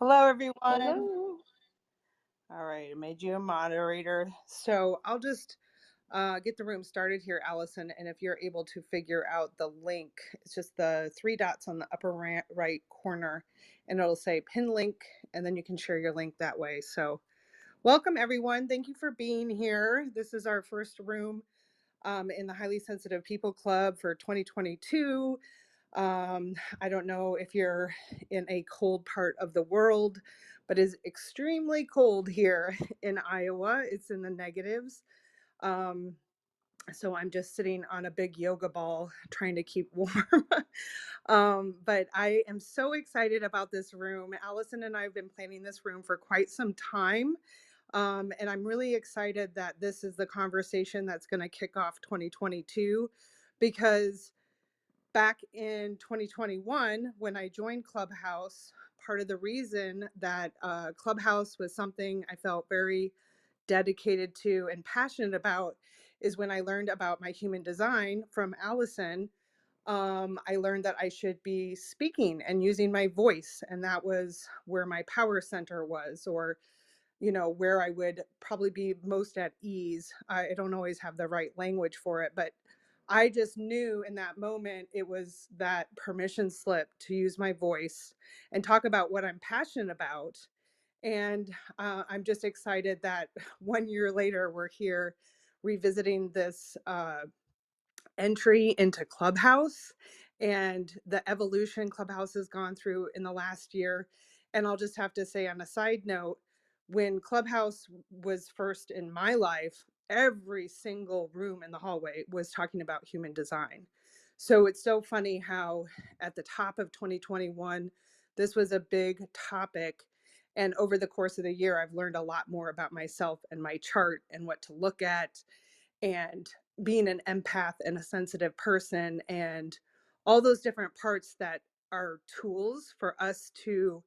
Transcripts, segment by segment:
Hello, everyone. Hello. All right, I made you a moderator. So I'll just get the room started here, Allison. And if you're able to figure out the link, it's just the three dots on the upper right corner, and it'll say pin link, and then you can share your link that way. So welcome, everyone. Thank you for being here. This is our first room in the Highly Sensitive People Club for 2022. I don't know if you're in a cold part of the world, but it's extremely cold here in Iowa. It's in the negatives. Um, so I'm just sitting on a big yoga ball trying to keep warm. But I am so excited about this room. Allison and I have been planning this room for quite some time. And I'm really excited that this is the conversation that's going to kick off 2022, because back in 2021, when I joined Clubhouse, part of the reason that Clubhouse was something I felt very dedicated to and passionate about is when I learned about my human design from Allison. I learned that I should be speaking and using my voice, and that was where my power center was, or where I would probably be most at ease. I don't always have the right language for it, but I just knew in that moment it was that permission slip to use my voice and talk about what I'm passionate about. And I'm just excited that 1 year later, we're here revisiting this entry into Clubhouse and the evolution Clubhouse has gone through in the last year. And I'll just have to say, on a side note, when Clubhouse was first in my life, every single room in the hallway was talking about human design. So it's so funny how at the top of 2021, this was a big topic. And over the course of the year, I've learned a lot more about myself and my chart and what to look at, and being an empath and a sensitive person, and all those different parts that are tools for us to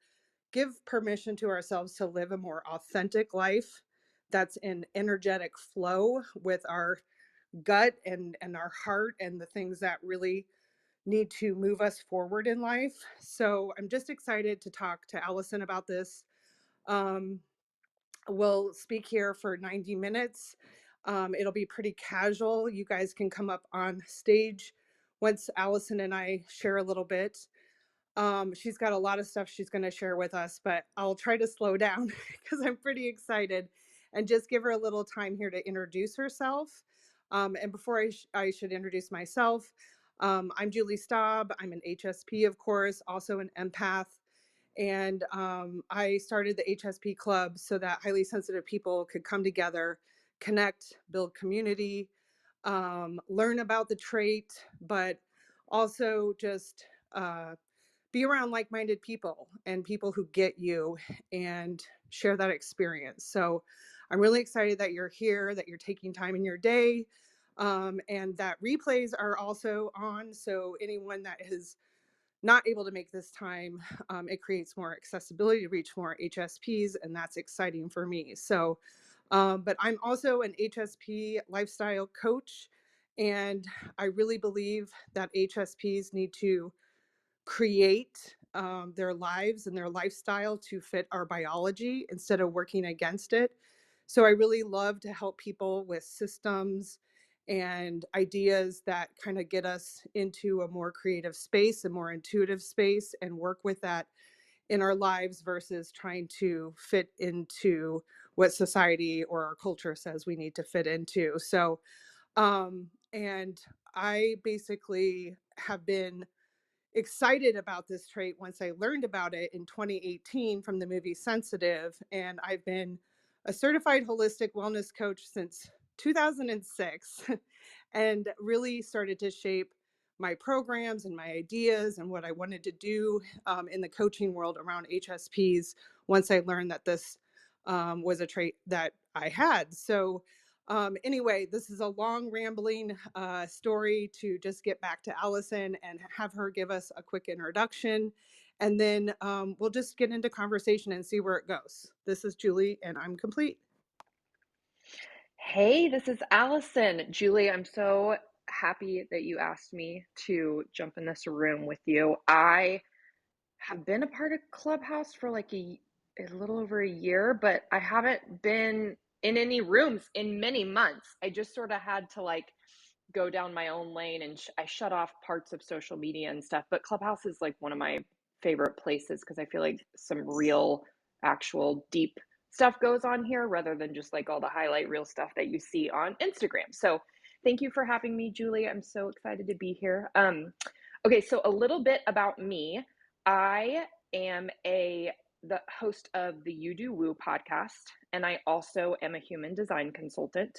give permission to ourselves to live a more authentic life that's in energetic flow with our gut and our heart and the things that really need to move us forward in life. So I'm just excited to talk to Allison about this. Um, we'll speak here for 90 minutes. It'll be pretty casual. You guys can come up on stage once Allison and I share a little bit. She's got a lot of stuff she's going to share with us, but I'll try to slow down because I'm pretty excited, and just give her a little time here to introduce herself. And before I should introduce myself, I'm Julie Staub. I'm an HSP, of course, also an empath. And I started the HSP Club so that highly sensitive people could come together, connect, build community, learn about the trait, but also just be around like-minded people and people who get you and share that experience. So I'm really excited that you're here, that you're taking time in your day, and that replays are also on. So anyone that is not able to make this time, it creates more accessibility to reach more HSPs, and that's exciting for me. So, but I'm also an HSP lifestyle coach, and I really believe that HSPs need to create their lives and their lifestyle to fit our biology instead of working against it. So I really love to help people with systems and ideas that kind of get us into a more creative space, a more intuitive space, and work with that in our lives versus trying to fit into what society or our culture says we need to fit into. So, and I basically have been excited about this trait once I learned about it in 2018 from the movie Sensitive. And I've been a certified holistic wellness coach since 2006 and really started to shape my programs and my ideas and what I wanted to do in the coaching world around HSPs once I learned that this was a trait that I had. So anyway, this is a long rambling story to just get back to Allison and have her give us a quick introduction. And then we'll just get into conversation and see where it goes. This is Julie, and I'm complete. Hey, this is Allison. Julie, I'm so happy that you asked me to jump in this room with you. I have been a part of Clubhouse for like a little over a year, but I haven't been in any rooms in many months. I just sort of had to like go down my own lane, and I shut off parts of social media and stuff. But Clubhouse is like one of my favorite places because I feel like some real, actual, deep stuff goes on here rather than just like all the highlight reel stuff that you see on Instagram. So thank you for having me, Julie. I'm so excited to be here. Okay, so a little bit about me. I am the host of the You Do Woo podcast, and I also am a human design consultant.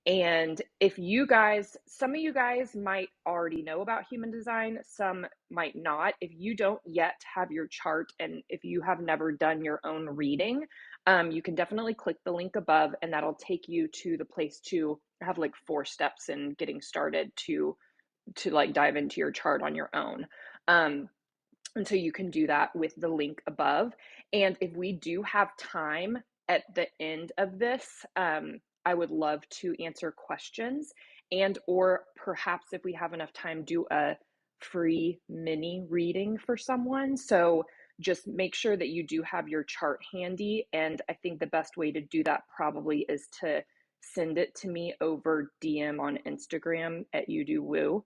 And if you guys, some of you guys might already know about human design, some might not. If you don't yet have your chart, and if you have never done your own reading, you can definitely click the link above, and that'll take you to the place to have like 4 steps in getting started to like dive into your chart on your own. And so you can do that with the link above. And if we do have time at the end of this, I would love to answer questions, and or perhaps if we have enough time, do a free mini reading for someone. So just make sure that you do have your chart handy. And I think the best way to do that probably is to send it to me over DM on Instagram at You Do Woo.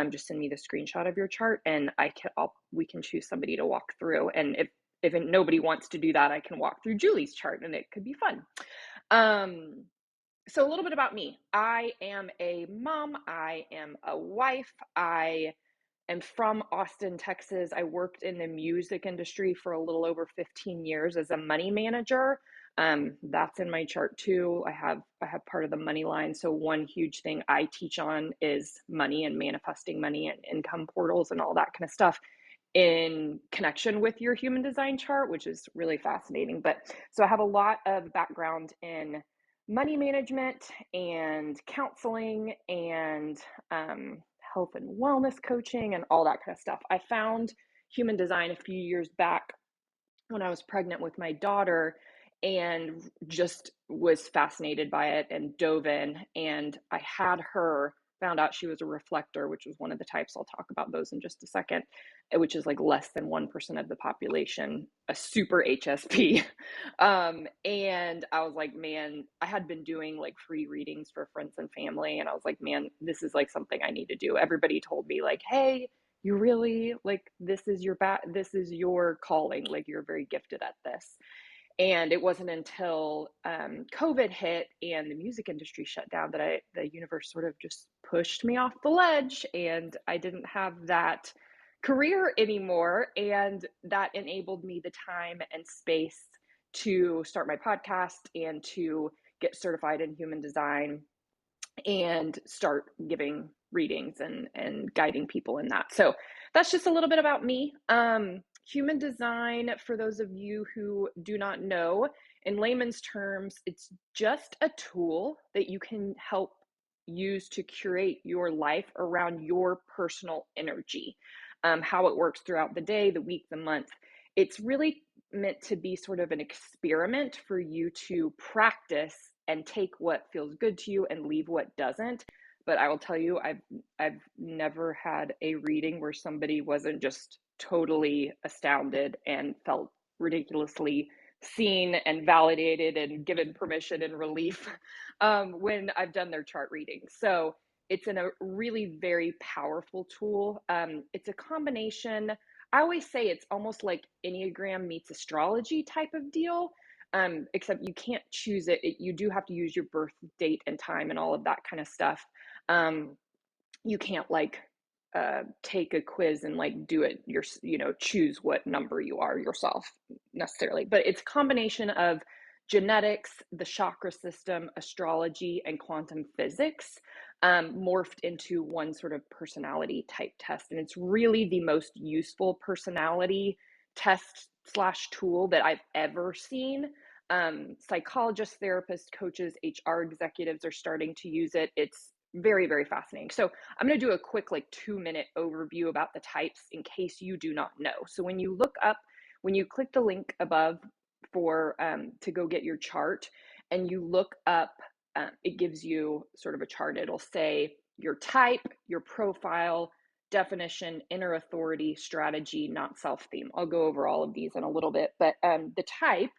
Just send me the screenshot of your chart, and we can choose somebody to walk through. And if nobody wants to do that, I can walk through Julie's chart, and it could be fun. So a little bit about me. I am a mom. I am a wife. I am from Austin, Texas. I worked in the music industry for a little over 15 years as a money manager. That's in my chart too. I have part of the money line. So one huge thing I teach on is money and manifesting money and income portals and all that kind of stuff in connection with your human design chart, which is really fascinating. But so I have a lot of background in money management and counseling and health and wellness coaching and all that kind of stuff. I found human design a few years back when I was pregnant with my daughter and just was fascinated by it and dove in. And I had her, found out she was a reflector, which was one of the types. I'll talk about those in just a second, which is like less than 1% of the population, a super HSP. And I was like, man, I had been doing like free readings for friends and family. And I was like, man, this is like something I need to do. Everybody told me like, hey, you really like this is your calling, like you're very gifted at this. And it wasn't until COVID hit and the music industry shut down that the universe sort of just pushed me off the ledge, and I didn't have that career anymore. And that enabled me the time and space to start my podcast and to get certified in human design and start giving readings and guiding people in that. So that's just a little bit about me. Human design, for those of you who do not know, in layman's terms, it's just a tool that you can help use to curate your life around your personal energy, how it works throughout the day, the week, the month. It's really meant to be sort of an experiment for you to practice and take what feels good to you and leave what doesn't. But I will tell you, I've never had a reading where somebody wasn't just totally astounded and felt ridiculously seen and validated and given permission and relief when I've done their chart reading. So it's a really very powerful tool. It's a combination. I always say it's almost like Enneagram meets astrology type of deal. Except you can't choose it. You do have to use your birth date and time and all of that kind of stuff. You can't like take a quiz and like do it choose what number you are yourself necessarily. But it's a combination of genetics, the chakra system, astrology, and quantum physics morphed into one sort of personality type test. And it's really the most useful personality test slash tool that I've ever seen. Psychologists, therapists, coaches, HR executives are starting to use it. It's very, very fascinating. So I'm going to do a quick like 2-minute overview about the types in case you do not know. So when you click the link above for to go get your chart, and you look up, it gives you sort of a chart. It'll say your type, your profile, definition, inner authority, strategy, not self-theme. I'll go over all of these in a little bit, but the type,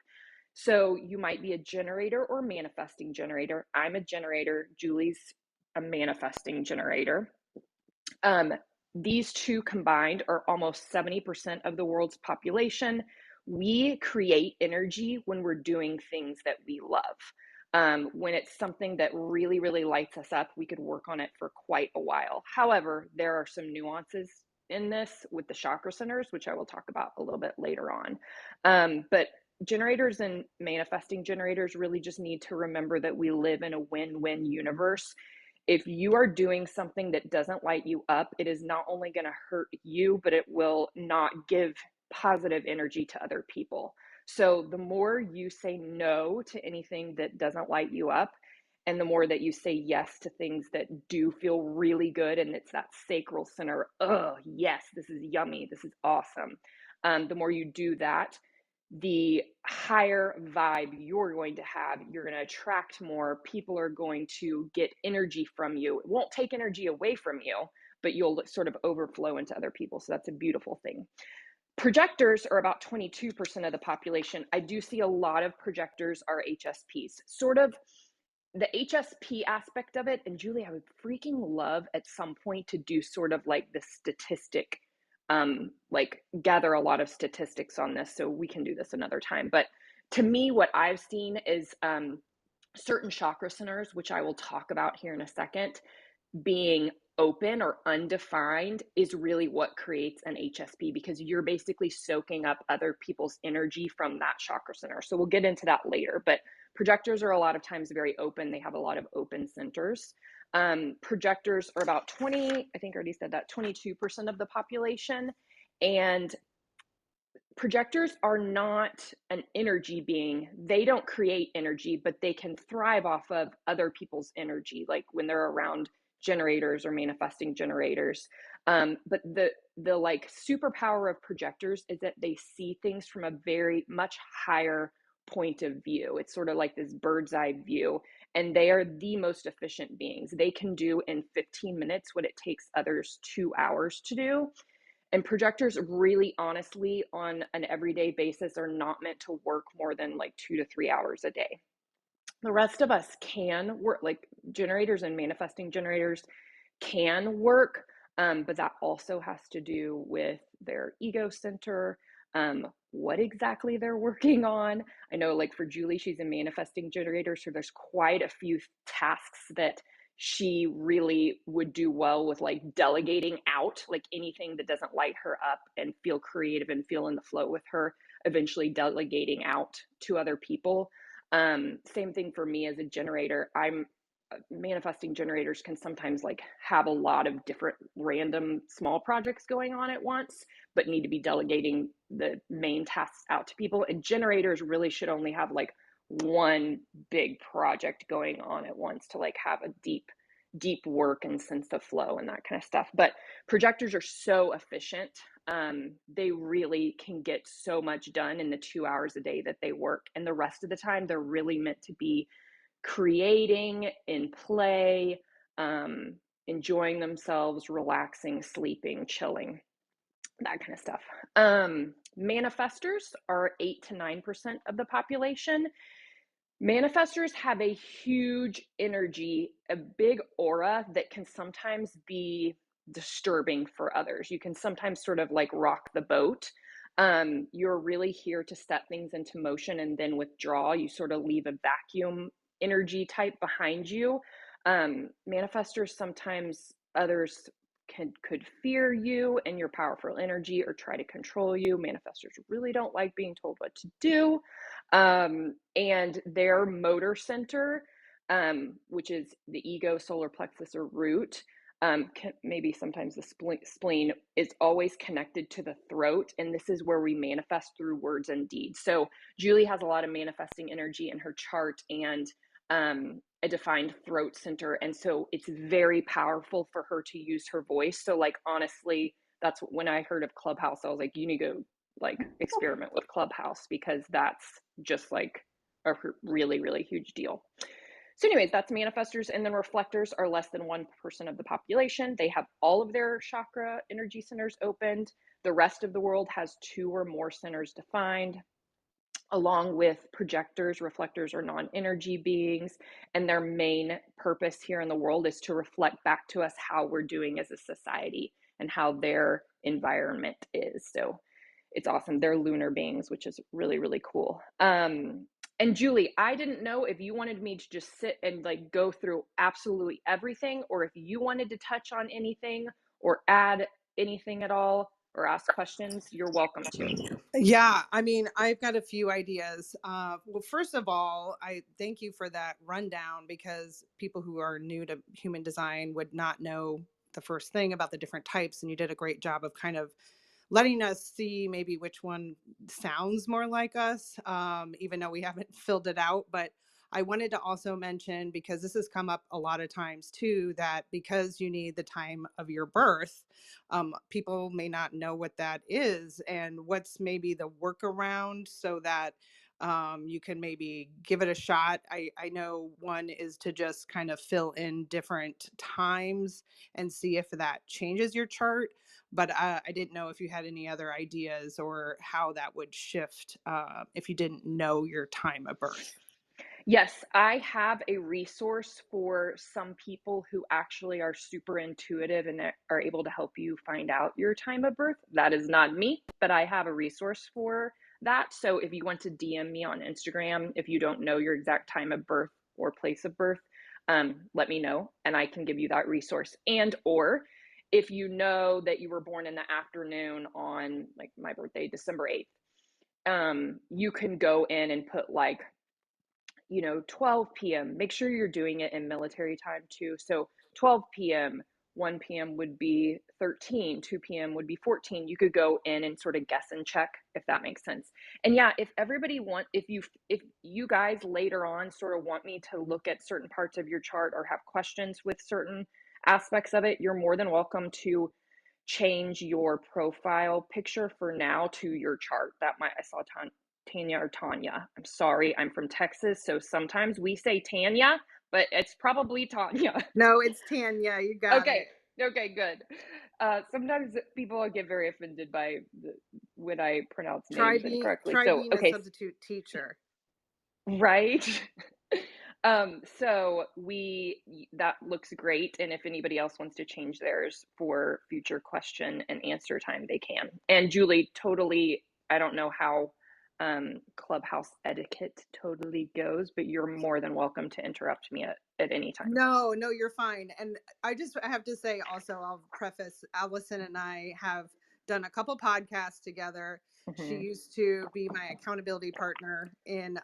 so you might be a generator or manifesting generator. I'm a generator. Julie's a manifesting generator. These two combined are almost 70% of the world's population. We create energy when we're doing things that we love. When it's something that really, really lights us up, we could work on it for quite a while. However, there are some nuances in this with the chakra centers, which I will talk about a little bit later on. But generators and manifesting generators really just need to remember that we live in a win-win universe. If you are doing something that doesn't light you up, it is not only going to hurt you, but it will not give positive energy to other people. So the more you say no to anything that doesn't light you up, and the more that you say yes to things that do feel really good, and it's that sacral center, oh, yes, this is yummy, this is awesome. The more you do that, the higher vibe you're going to have. You're going to attract more. People are going to get energy from you. It won't take energy away from you, but you'll sort of overflow into other people. So that's a beautiful thing. Projectors are about 22% of the population. I do see a lot of projectors are HSPs. Sort of the HSP aspect of it, and Julie, I would freaking love at some point to do sort of like the statistic, like gather a lot of statistics on this, so we can do this another time. But to me, what I've seen is certain chakra centers, which I will talk about here in a second, being open or undefined is really what creates an HSP, because you're basically soaking up other people's energy from that chakra center. So we'll get into that later, but projectors are a lot of times very open. They have a lot of open centers. Projectors are about 20, I think I already said that, 22% of the population. And projectors are not an energy being. They don't create energy, but they can thrive off of other people's energy, like when they're around generators or manifesting generators. But the like superpower of projectors is that they see things from a very much higher point of view. It's sort of like this bird's eye view, and they are the most efficient beings. They can do in 15 minutes what it takes others 2 hours to do. And projectors really honestly on an everyday basis are not meant to work more than like 2 to 3 hours a day. The rest of us can work, like generators and manifesting generators can work, but that also has to do with their ego center, what exactly they're working on. I know, like for Julie, she's a manifesting generator, so there's quite a few tasks that she really would do well with, like delegating out, like anything that doesn't light her up and feel creative and feel in the flow with her, eventually delegating out to other people. Same thing for me as a generator. I'm manifesting generators can sometimes like have a lot of different random small projects going on at once, but need to be delegating the main tasks out to people. And generators really should only have like one big project going on at once to like have a deep work and sense of flow and that kind of stuff. But projectors are so efficient. They really can get so much done in the 2 hours a day that they work. And the rest of the time, they're really meant to be creating, in play, enjoying themselves, relaxing, sleeping, chilling, that kind of stuff. Manifestors are 8 to 9% of the population. Manifestors have a huge energy, a big aura that can sometimes be disturbing for others. You can sometimes sort of like rock the boat. You're really here to set things into motion and then withdraw. You sort of leave a vacuum energy type behind you. Manifestors, sometimes others could fear you and your powerful energy or try to control you. Manifestors really don't like being told what to do. And their motor center, which is the ego, solar plexus, or root, maybe sometimes the spleen, is always connected to the throat. And this is where we manifest through words and deeds. So Julie has a lot of manifesting energy in her chart and a defined throat center. And so it's very powerful for her to use her voice. So like, honestly, that's when I heard of Clubhouse, I was like, you need to go like experiment with Clubhouse, because that's just like a really, really huge deal. So anyways, that's manifestors. And then reflectors are less than 1% of the population. They have all of their chakra energy centers opened. The rest of the world has 2 or more centers defined, along with projectors. Reflectors are non-energy beings, and their main purpose here in the world is to reflect back to us how we're doing as a society and how their environment is. So it's awesome. They're lunar beings, which is really, really cool. And Julie, I didn't know if you wanted me to just sit and like go through absolutely everything, or if you wanted to touch on anything or add anything at all or ask questions. You're welcome to. Yeah, I mean, I've got a few ideas. Well, first of all, I thank you for that rundown, because people who are new to human design would not know the first thing about the different types. And you did a great job of kind of letting us see maybe which one sounds more like us, even though we haven't filled it out. But I wanted to also mention, because this has come up a lot of times too, that because you need the time of your birth, people may not know what that is and what's maybe the workaround so that you can maybe give it a shot. I know one is to just kind of fill in different times and see if that changes your chart. But I didn't know if you had any other ideas or how that would shift if you didn't know your time of birth. Yes, I have a resource for some people who actually are super intuitive and are able to help you find out your time of birth. That is not me, but I have a resource for that. So if you want to DM me on Instagram, if you don't know your exact time of birth or place of birth, let me know and I can give you that resource. And or if you know that you were born in the afternoon on like my birthday, December 8th, you can go in and put like 12 p.m. Make sure you're doing it in military time too. So 12 p.m., 1 p.m. would be 13, 2 p.m. would be 14. You could go in and sort of guess and check if that makes sense. And yeah, if you guys later on sort of want me to look at certain parts of your chart or have questions with certain aspects of it, you're more than welcome to change your profile picture for now to your chart. I saw Tanya or Tanya. I'm sorry, I'm from Texas, so sometimes we say Tanya, but it's probably Tanya. No, it's Tanya. You got Okay, it. okay, good. Sometimes people get very offended by when I pronounce names incorrectly. Try So, being a okay, substitute teacher. right. So that looks great. And if anybody else wants to change theirs for future question and answer time, they can. And Julie, totally, I don't know how Clubhouse etiquette totally goes, but you're more than welcome to interrupt me at any time. No, no, you're fine. And I have to say also, I'll preface, Allison and I have done a couple podcasts together. She Mm-hmm. used to be my accountability partner in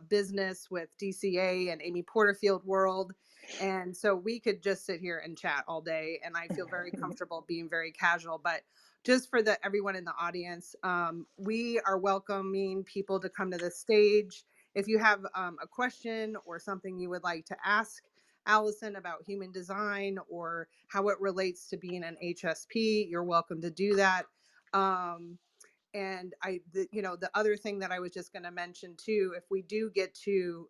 business with DCA and Amy Porterfield World. And so we could just sit here and chat all day. And I feel very comfortable being very casual. But just for everyone in the audience, we are welcoming people to come to the stage. If you have a question or something you would like to ask Allison about human design or how it relates to being an HSP, you're welcome to do that. And the other thing that I was just going to mention too, if we do get to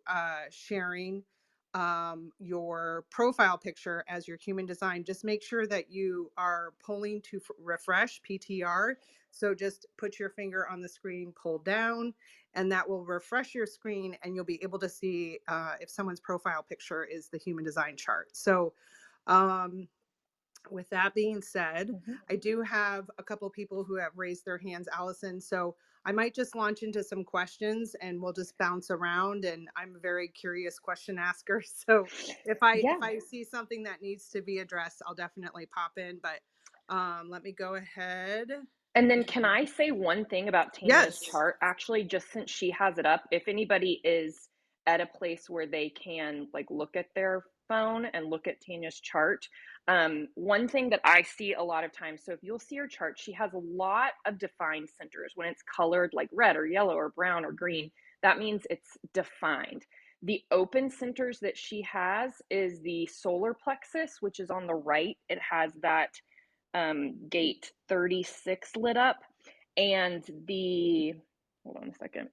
sharing your profile picture as your human design, just make sure that you are pulling to refresh PTR. So just put your finger on the screen, pull down, and that will refresh your screen, and you'll be able to see if someone's profile picture is the human design chart. So with that being said, Mm-hmm. I do have a couple people who have raised their hands, Allison. So I might just launch into some questions and we'll just bounce around. And I'm a very curious question asker. So if Yeah. I see something that needs to be addressed, I'll definitely pop in. But let me go ahead. And then can I say one thing about Tanya's Yes. chart? Actually, just since she has it up, if anybody is at a place where they can like look at their phone and look at Tanya's chart, one thing that I see a lot of times, so if you'll see her chart, she has a lot of defined centers. When it's colored like red or yellow or brown or green, that means it's defined. The open centers that she has is the solar plexus, which is on the right. It has that Gait 36 lit up, and hold on a second.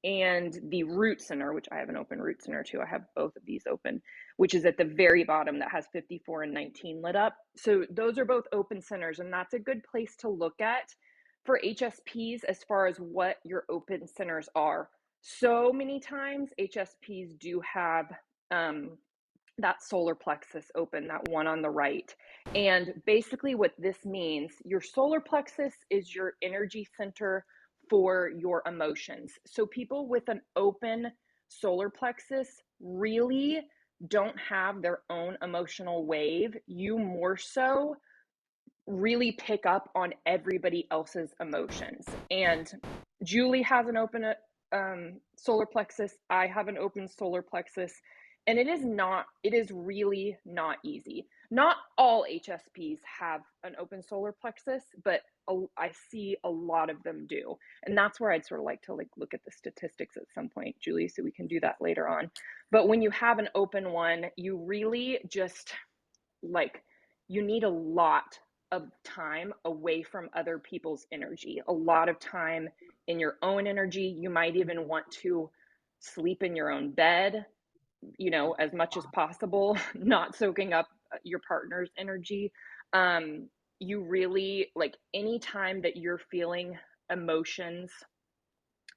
and the root center, which I have an open root center too. I have both of these open, which is at the very bottom that has 54 and 19 lit up. So those are both open centers, and that's a good place to look at for HSPs as far as what your open centers are. So many times HSPs do have that solar plexus open, that one on the right. And basically what this means, your solar plexus is your energy center for your emotions. So people with an open solar plexus really don't have their own emotional wave. You more so really pick up on everybody else's emotions. And Julie has an open solar plexus. I have an open solar plexus. And it is really not easy. Not all HSPs have an open solar plexus, but I see a lot of them do. And that's where I'd sort of like to look at the statistics at some point, Julie, so we can do that later on. But when you have an open one, you really just you need a lot of time away from other people's energy, a lot of time in your own energy. You might even want to sleep in your own bed, as much as possible, not soaking up your partner's energy. You really, any time that you're feeling emotions,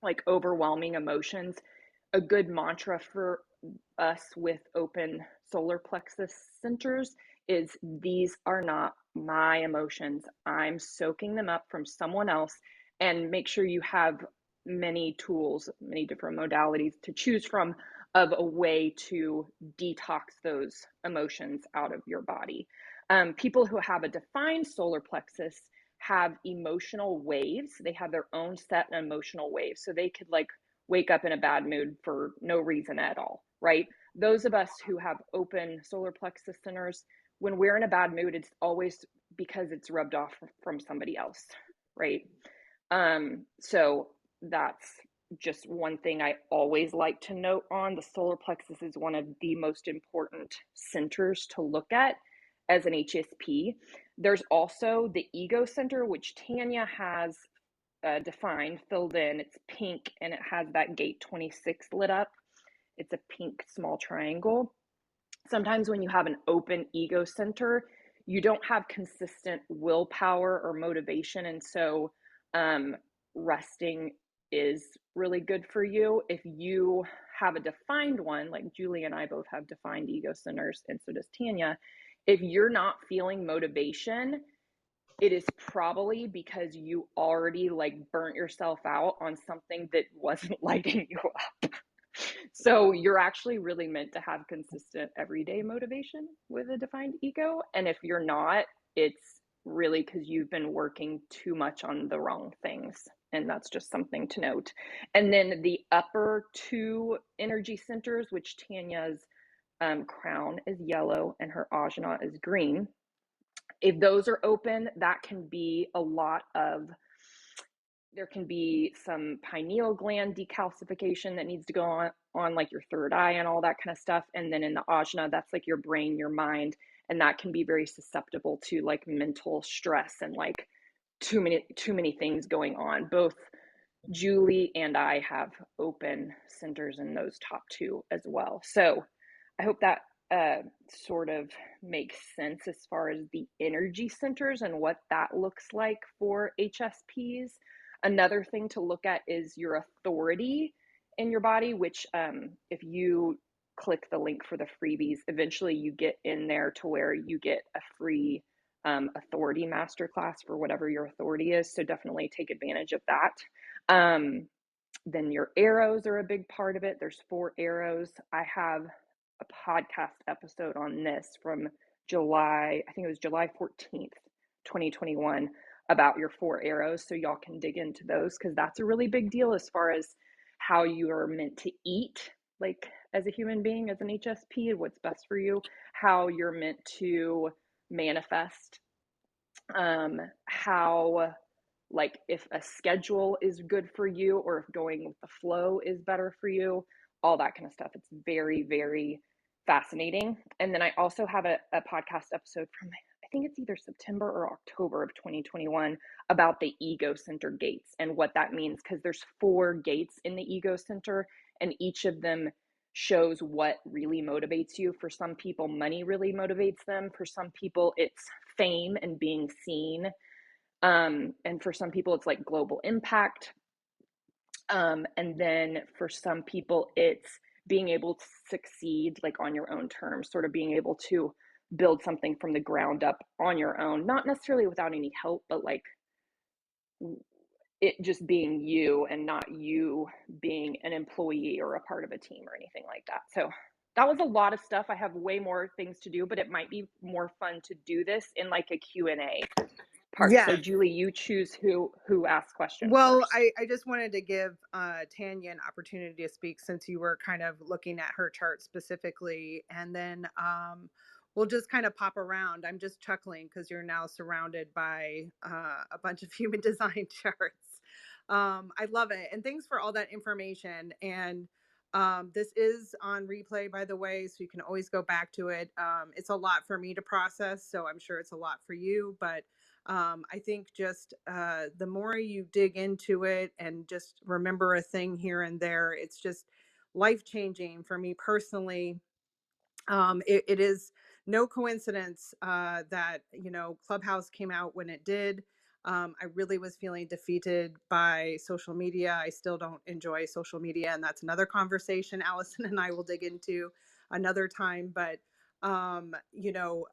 like overwhelming emotions, a good mantra for us with open solar plexus centers is, these are not my emotions. I'm soaking them up from someone else. And make sure you have many tools, many different modalities to choose from of a way to detox those emotions out of your body. People who have a defined solar plexus have emotional waves. They have their own set emotional waves. So they could wake up in a bad mood for no reason at all, right? Those of us who have open solar plexus centers, when we're in a bad mood, it's always because it's rubbed off from somebody else, right? So that's just one thing I always like to note on. The solar plexus is one of the most important centers to look at as an HSP. There's also the ego center, which Tanya has defined, filled in. It's pink and it has that Gait 26 lit up. It's a pink small triangle. Sometimes when you have an open ego center, you don't have consistent willpower or motivation. And so resting is really good for you. If you have a defined one, like Julie and I both have defined ego centers, and so does Tanya, if you're not feeling motivation, it is probably because you already burnt yourself out on something that wasn't lighting you up. So you're actually really meant to have consistent everyday motivation with a defined ego. And if you're not, it's really because you've been working too much on the wrong things. And that's just something to note. And then the upper two energy centers, which Tanya's crown is yellow and her ajna is green. If those are open, that can be there can be some pineal gland decalcification that needs to go on like your third eye and all that kind of stuff. And then in the ajna, that's like your brain, your mind, and that can be very susceptible to mental stress and too many things going on. Both Julie and I have open centers in those top two as well. So I hope that sort of makes sense as far as the energy centers and what that looks like for HSPs. Another thing to look at is your authority in your body, which if you click the link for the freebies, eventually you get in there to where you get a free authority masterclass for whatever your authority is. So definitely take advantage of that. Then your arrows are a big part of it. There's 4 arrows. I have a podcast episode on this from July, I think it was July 14th, 2021, about your 4 arrows. So y'all can dig into those because that's a really big deal as far as how you are meant to eat, as a human being, as an HSP, what's best for you, how you're meant to manifest, how if a schedule is good for you or if going with the flow is better for you, all that kind of stuff. It's very, very fascinating. And then I also have a podcast episode from, I think it's either September or October of 2021, about the ego center gates and what that means, because there's 4 gates in the ego center, and each of them shows what really motivates you. For some people, money really motivates them. For some people, it's fame and being seen. And for some people, it's like global impact. And then for some people, it's being able to succeed like on your own terms, sort of being able to build something from the ground up on your own, not necessarily without any help, but like it just being you and not you being an employee or a part of a team or anything like that. So that was a lot of stuff. I have way more things to do, but it might be more fun to do this in like a Q&A part. So Yeah. Julie, you choose who asks questions Well, first. I just wanted to give Tanya an opportunity to speak since you were kind of looking at her chart specifically. And then we'll just kind of pop around. I'm just chuckling because you're now surrounded by a bunch of human design charts. I love it. And thanks for all that information. And this is on replay, by the way, so you can always go back to it. It's a lot for me to process, so I'm sure it's a lot for you. But I think just the more you dig into it and just remember a thing here and there, it's just life changing for me personally. It is no coincidence that, you know, Clubhouse came out when it did. I really was feeling defeated by social media. I still don't enjoy social media, and that's another conversation Allison and I will dig into another time. But, you know,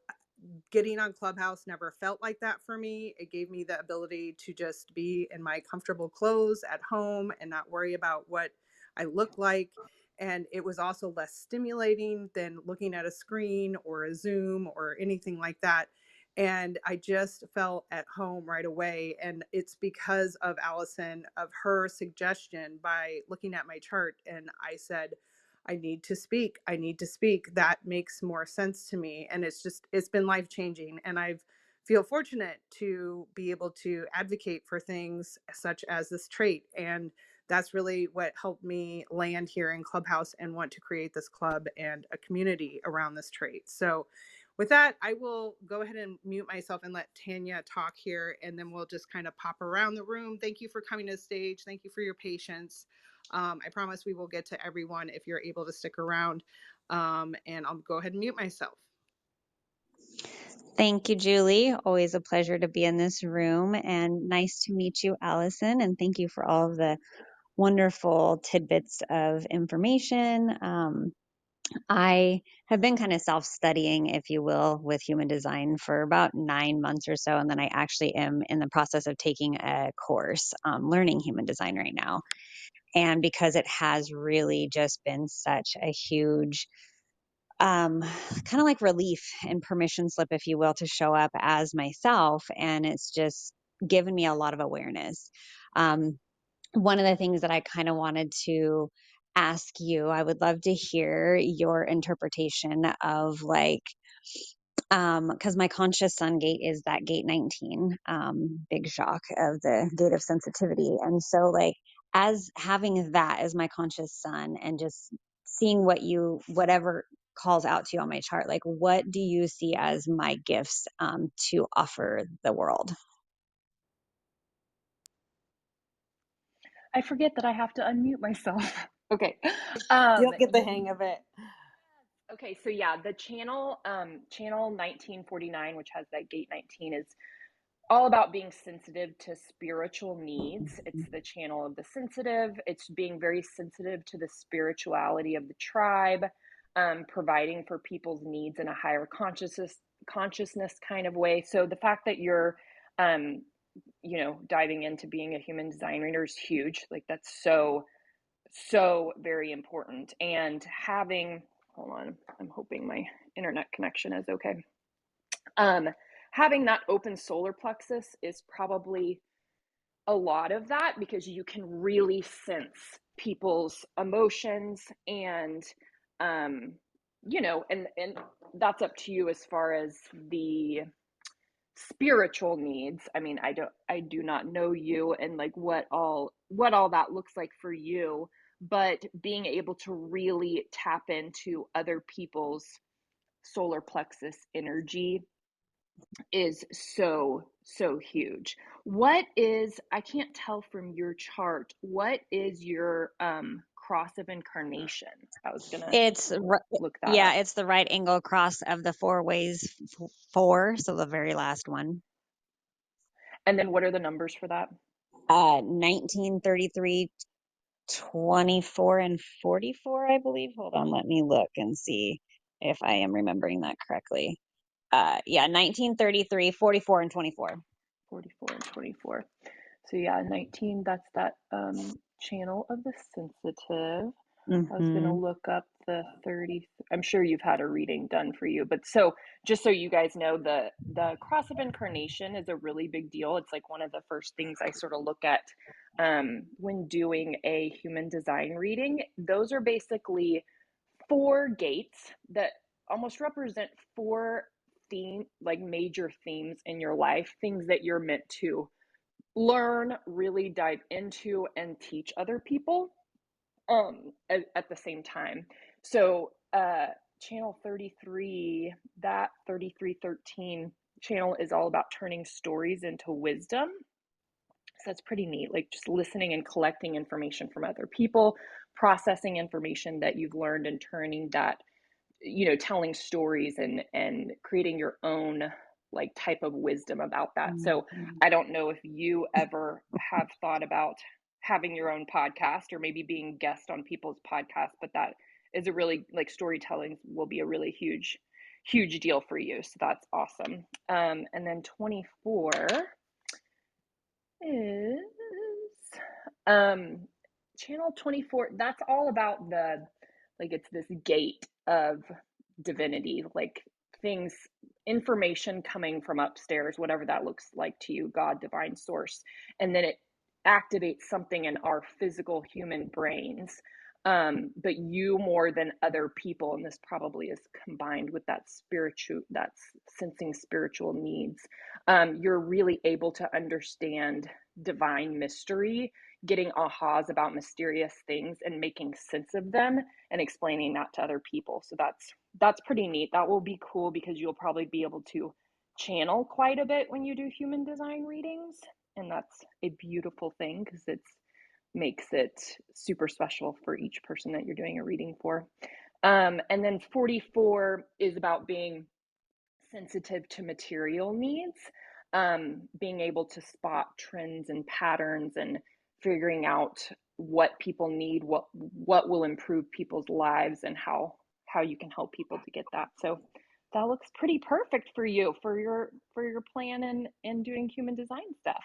getting on Clubhouse never felt like that for me. It gave me the ability to just be in my comfortable clothes at home and not worry about what I look like. And it was also less stimulating than looking at a screen or a Zoom or anything like that. And I just felt at home right away. And it's because of Allison, of her suggestion by looking at my chart. And I said, I need to speak. I need to speak. That makes more sense to me. And it's been life changing. And I've feel fortunate to be able to advocate for things such as this trait. And that's really what helped me land here in Clubhouse and want to create this club and a community around this trait. So with that, I will go ahead and mute myself and let Tanya talk here, and then we'll just kind of pop around the room. Thank you for coming to the stage. Thank you for your patience. I promise we will get to everyone if you're able to stick around. And I'll go ahead and mute myself. Thank you, Julie. Always a pleasure to be in this room, and nice to meet you, Allison. And thank you for all of the wonderful tidbits of information. I have been kind of self studying, if you will, with human design for about 9 months or so. And then I actually am in the process of taking a course, learning human design right now. And because it has really just been such a huge kind of like relief and permission slip, if you will, to show up as myself. And it's just given me a lot of awareness. Um, One of the things that I kind of wanted to ask you, I would love to hear your interpretation of like, because my conscious sun gate is that gate 19, big shock of the gate of sensitivity. And so like as having that as my conscious sun and just seeing whatever calls out to you on my chart, like what do you see as my gifts to offer the world? I forget that I have to unmute myself. Okay. You'll get the hang of it. Okay, so yeah, the channel 1949, which has that gate 19, is all about being sensitive to spiritual needs. It's the channel of the sensitive. It's being very sensitive to the spirituality of the tribe, providing for people's needs in a higher consciousness kind of way. So the fact that you're um, diving into being a human design reader is huge. Like that's so very important. And hold on, I'm hoping my internet connection is okay. Having that open solar plexus is probably a lot of that, because you can really sense people's emotions and and that's up to you as far as the spiritual needs. I mean, I do not know you and like what all that looks like for you, but being able to really tap into other people's solar plexus energy is so, so huge. What is, I can't tell from your chart, what is your cross of incarnation? I was gonna look that Yeah, up. it's the right angle cross of the four ways four, so the very last one. And then what are the numbers for that? 19, 33, 24, and 44, I believe. Hold on, let me look and see if I am remembering that correctly. Yeah, 19, 33, 44, and 24. 44 and 24. So yeah, 19, that's that channel of the sensitive. I was going to Mm-hmm. look up the 30. I'm sure you've had a reading done for you, but so just so you guys know, the cross of incarnation is a really big deal. It's like one of the first things I sort of look at when doing a human design reading. Those are basically four gates that almost represent four major themes in your life, things that you're meant to learn, really dive into, and teach other people at the same time. So channel 33, that 3313 channel is all about turning stories into wisdom. So that's pretty neat, like just listening and collecting information from other people, processing information that you've learned and turning that, telling stories and creating your own like type of wisdom about that. So Mm-hmm. I don't know if you ever have thought about having your own podcast or maybe being guest on people's podcasts, but that is a really, like, storytelling will be a really huge deal for you. So that's awesome. And then 24 is channel 24. That's all about it's this gate of divinity, like things, information coming from upstairs, whatever that looks like to you, God, divine source. And then it activates something in our physical human brains. But you more than other people, and this probably is combined with that's sensing spiritual needs. You're really able to understand divine mystery, getting ahas about mysterious things and making sense of them and explaining that to other people. So that's pretty neat. That will be cool because you'll probably be able to channel quite a bit when you do human design readings, and that's a beautiful thing because it makes it super special for each person that you're doing a reading for. And then 44 is about being sensitive to material needs, being able to spot trends and patterns and figuring out what people need, what will improve people's lives, and how you can help people to get that. So that looks pretty perfect for you for your plan and doing human design stuff.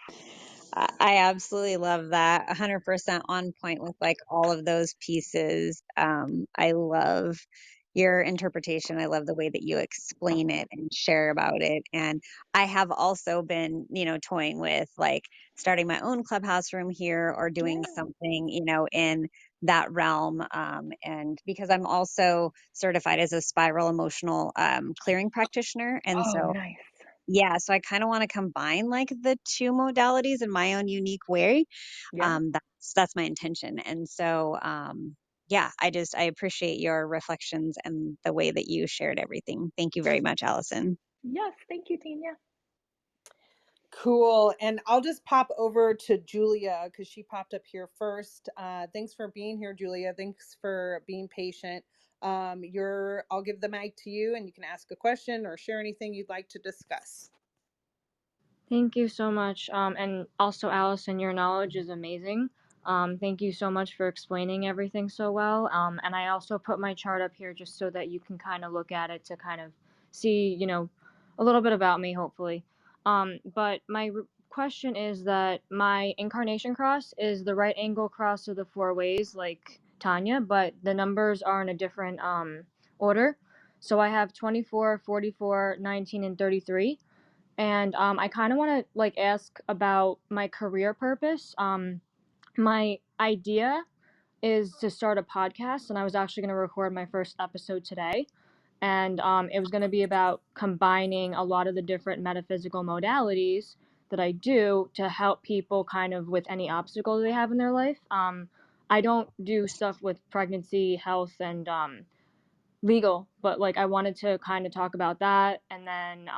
I absolutely love that. 100% on point with like all of those pieces. I love your interpretation. I love the way that you explain it and share about it. And I have also been, toying with like starting my own clubhouse room here or doing Yeah. something, in that realm. And because I'm also certified as a spiral emotional clearing practitioner. And Oh, so nice. yeah, so I kind of want to combine like the two modalities in my own unique way. Yeah. That's my intention. And so yeah, I appreciate your reflections and the way that you shared everything. Thank you very much, Allison. Yes, thank you, Tanya. Cool. And I'll just pop over to Julia because she popped up here first. Thanks for being here, Julia. Thanks for being patient. I'll give the mic to you and you can ask a question or share anything you'd like to discuss. Thank you so much. And also, Allison, your knowledge is amazing. Thank you so much for explaining everything so well. And I also put my chart up here just so that you can kind of look at it to kind of see, a little bit about me, hopefully. But my question is that my incarnation cross is the right angle cross of the four ways, like Tanya, but the numbers are in a different order. So I have 24, 44, 19, and 33. And I kind of want to like ask about my career purpose. My idea is to start a podcast, and I was actually going to record my first episode today. And it was going to be about combining a lot of the different metaphysical modalities that I do to help people kind of with any obstacles they have in their life. I don't do stuff with pregnancy, health, and legal, but like I wanted to kind of talk about that and then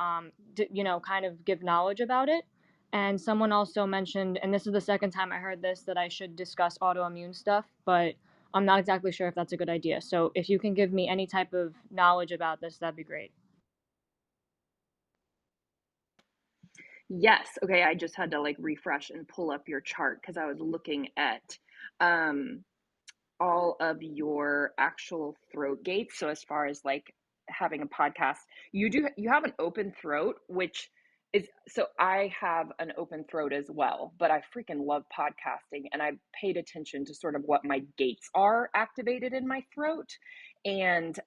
you know, kind of give knowledge about it. And someone also mentioned, and this is the second time I heard this, that I should discuss autoimmune stuff, but I'm not exactly sure if that's a good idea. So if you can give me any type of knowledge about this, that'd be great. Yes. Okay. I just had to like refresh and pull up your chart because I was looking at um, all of your actual throat gates. So as far as like having a podcast, you have an open throat, which is, so I have an open throat as well, but I freaking love podcasting and I've paid attention to sort of what my gates are activated in my throat. And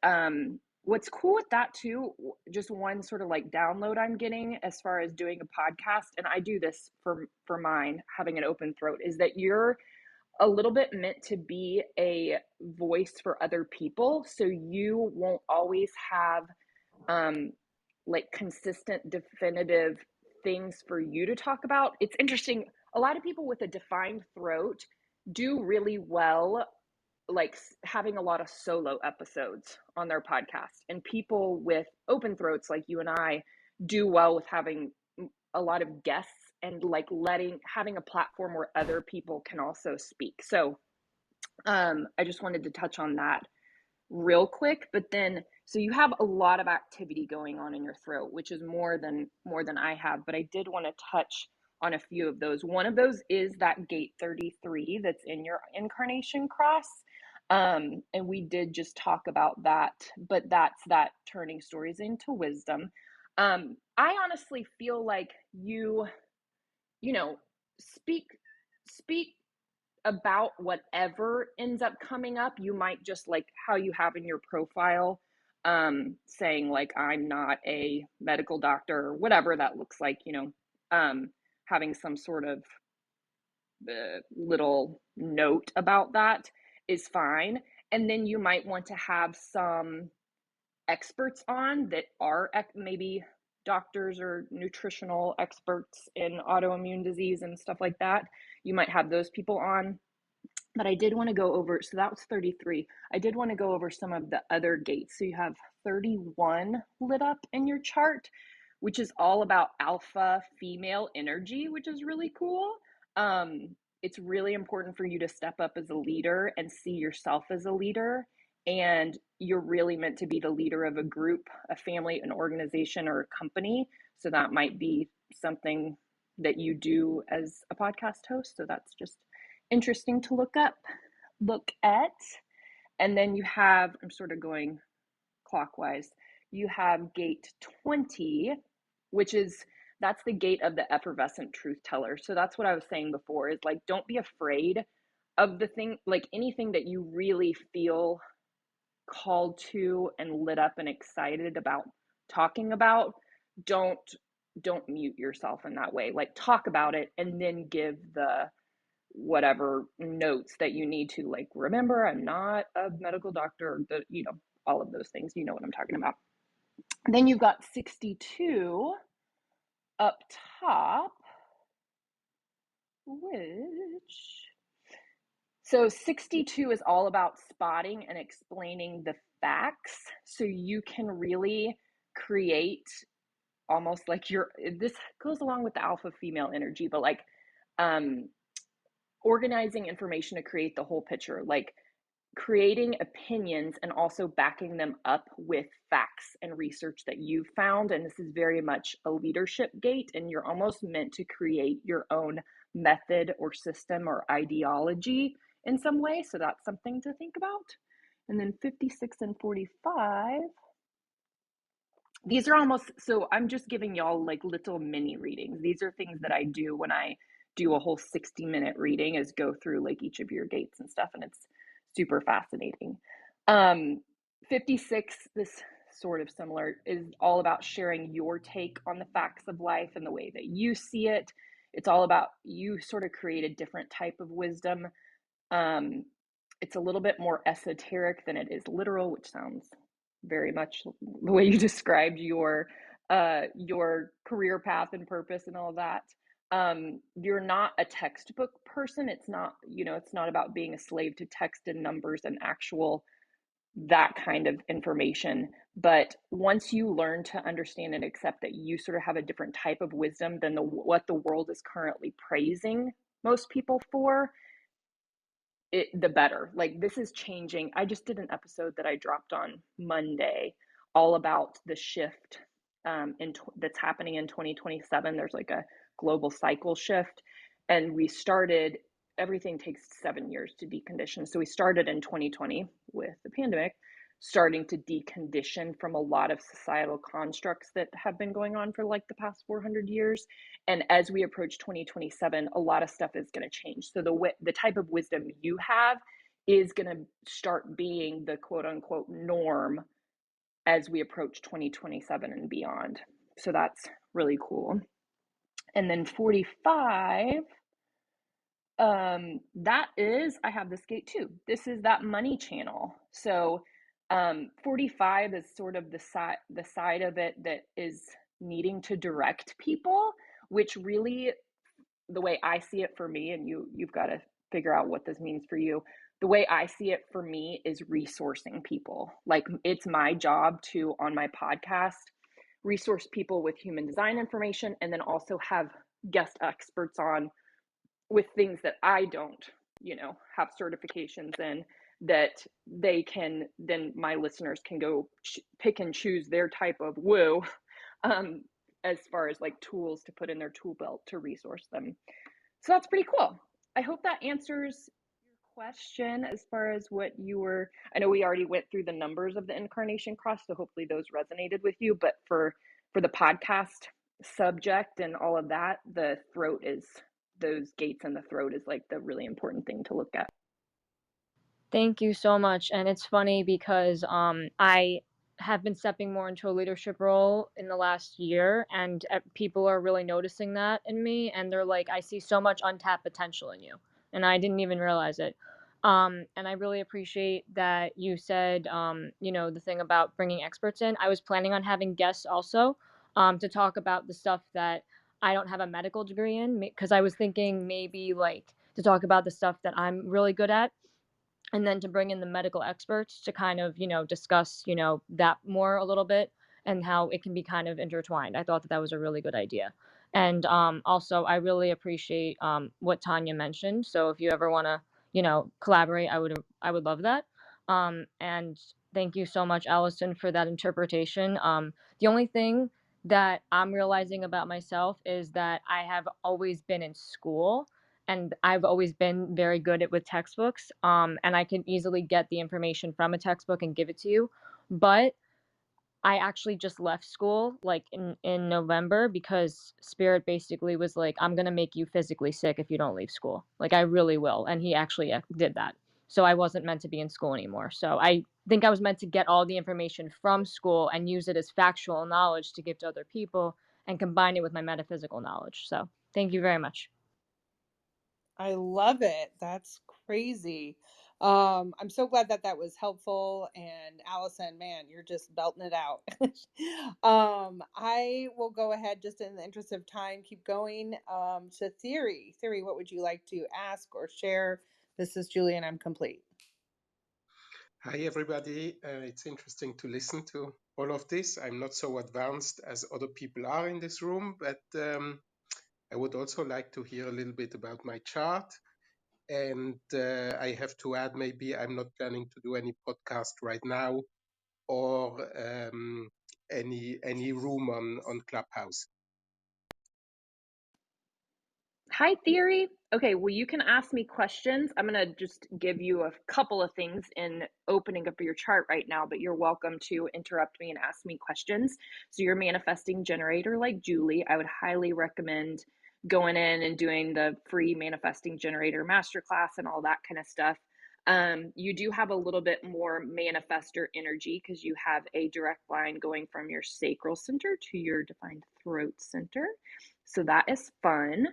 what's cool with that too, just one sort of like download I'm getting as far as doing a podcast, and I do this for mine, having an open throat, is that you're a little bit meant to be a voice for other people. So you won't always have like consistent, definitive things for you to talk about. It's interesting. A lot of people with a defined throat do really well, like having a lot of solo episodes on their podcast. And people with open throats, like you and I, do well with having a lot of guests and like having a platform where other people can also speak. So I just wanted to touch on that real quick. But then, so you have a lot of activity going on in your throat, which is more than I have. But I did want to touch on a few of those. One of those is that gate 33 that's in your incarnation cross. And we did just talk about that, but that's that turning stories into wisdom. I honestly feel like you know, speak about whatever ends up coming up. You might just like how you have in your profile, saying like, I'm not a medical doctor or whatever that looks like, having some sort of little note about that is fine. And then you might want to have some experts on that are maybe doctors or nutritional experts in autoimmune disease and stuff like that. You might have those people on. But I did want to go over, so that was 33. I did want to go over some of the other gates. So you have 31 lit up in your chart, which is all about alpha female energy, which is really cool. It's really important for you to step up as a leader and see yourself as a leader. And you're really meant to be the leader of a group, a family, an organization, or a company. So that might be something that you do as a podcast host. So that's just interesting to look at. And then you have, I'm sort of going clockwise, you have gate 20, which is, that's the gate of the effervescent truth teller. So that's what I was saying before, is like, don't be afraid of the thing, like anything that you really feel called to and lit up and excited about talking about. Don't mute yourself in that way. Like, talk about it and then give the whatever notes that you need to, like, remember, I'm not a medical doctor, all of those things. You know what I'm talking about. Then you've got 62 up top, so 62 is all about spotting and explaining the facts, so you can really create almost like this goes along with the alpha female energy, but like organizing information to create the whole picture, like creating opinions and also backing them up with facts and research that you've found. And this is very much a leadership gate, and you're almost meant to create your own method or system or ideology in some way. So that's something to think about. And then 56 and 45, these are almost, so I'm just giving y'all like little mini readings. These are things that I do when I do a whole 60-minute reading, is go through like each of your gates and stuff, and it's super fascinating. 56, this sort of similar, is all about sharing your take on the facts of life and the way that you see it. It's all about, you sort of create a different type of wisdom. It's a little bit more esoteric than it is literal, which sounds very much the way you described your career path and purpose and all that. You're not a textbook person. It's not, it's not about being a slave to text and numbers and actual that kind of information. But once you learn to understand and accept that you sort of have a different type of wisdom than what the world is currently praising most people for, the better. Like, this is changing. I just did an episode that I dropped on Monday all about the shift that's happening in 2027. There's like a global cycle shift, and everything takes 7 years to decondition. So we started in 2020 with the pandemic, starting to decondition from a lot of societal constructs that have been going on for like the past 400 years. And as we approach 2027, a lot of stuff is going to change. So the type of wisdom you have is going to start being the quote unquote norm as we approach 2027 and beyond. So that's really cool. And then 45, I have this gate too. This is that money channel. So 45 is sort of the side of it that is needing to direct people, which really, the way I see it for me, and you've got to figure out what this means for you. The way I see it for me is resourcing people. Like, it's my job to, on my podcast, resource people with human design information, and then also have guest experts on with things that I don't, have certifications in, that they can, then my listeners can go pick and choose their type of woo, as far as like tools to put in their tool belt to resource them. So that's pretty cool. I hope that answers your question as far as what you were. I know we already went through the numbers of the incarnation cross, so hopefully those resonated with you. But for the podcast subject and all of that, the throat is, those gates in the throat is like the really important thing to look at. Thank you so much. And it's funny because I have been stepping more into a leadership role in the last year, and people are really noticing that in me, and they're like, I see so much untapped potential in you, and I didn't even realize it. And I really appreciate that you said, the thing about bringing experts in. I was planning on having guests also, to talk about the stuff that I don't have a medical degree in, because I was thinking maybe like to talk about the stuff that I'm really good at, and then to bring in the medical experts to kind of, discuss, that more a little bit, and how it can be kind of intertwined. I thought that was a really good idea. And also, I really appreciate what Tanya mentioned. So if you ever want to, collaborate, I would love that. And thank you so much, Allison, for that interpretation. The only thing that I'm realizing about myself is that I have always been in school, and I've always been very good with textbooks. And I can easily get the information from a textbook and give it to you. But I actually just left school like in November, because Spirit basically was like, I'm going to make you physically sick if you don't leave school. Like, I really will. And he actually did that. So I wasn't meant to be in school anymore. So I think I was meant to get all the information from school and use it as factual knowledge to give to other people and combine it with my metaphysical knowledge. So thank you very much. I love it. That's crazy. I'm so glad that was helpful. And Allison, man, you're just belting it out. I will go ahead, just in the interest of time, keep going to Theory. Theory, what would you like to ask or share? This is Julie, and I'm complete. Hi, everybody. It's interesting to listen to all of this. I'm not so advanced as other people are in this room, but I would also like to hear a little bit about my chart. And I have to add, maybe I'm not planning to do any podcast right now, or any room on Clubhouse. Hi, Theory. Okay, well, you can ask me questions. I'm going to just give you a couple of things in opening up your chart right now, but you're welcome to interrupt me and ask me questions. So you're a manifesting generator like Julie. I would highly recommend going in and doing the free manifesting generator masterclass and all that kind of stuff. You do have a little bit more manifestor energy because you have a direct line going from your sacral center to your defined throat center. So that is fun.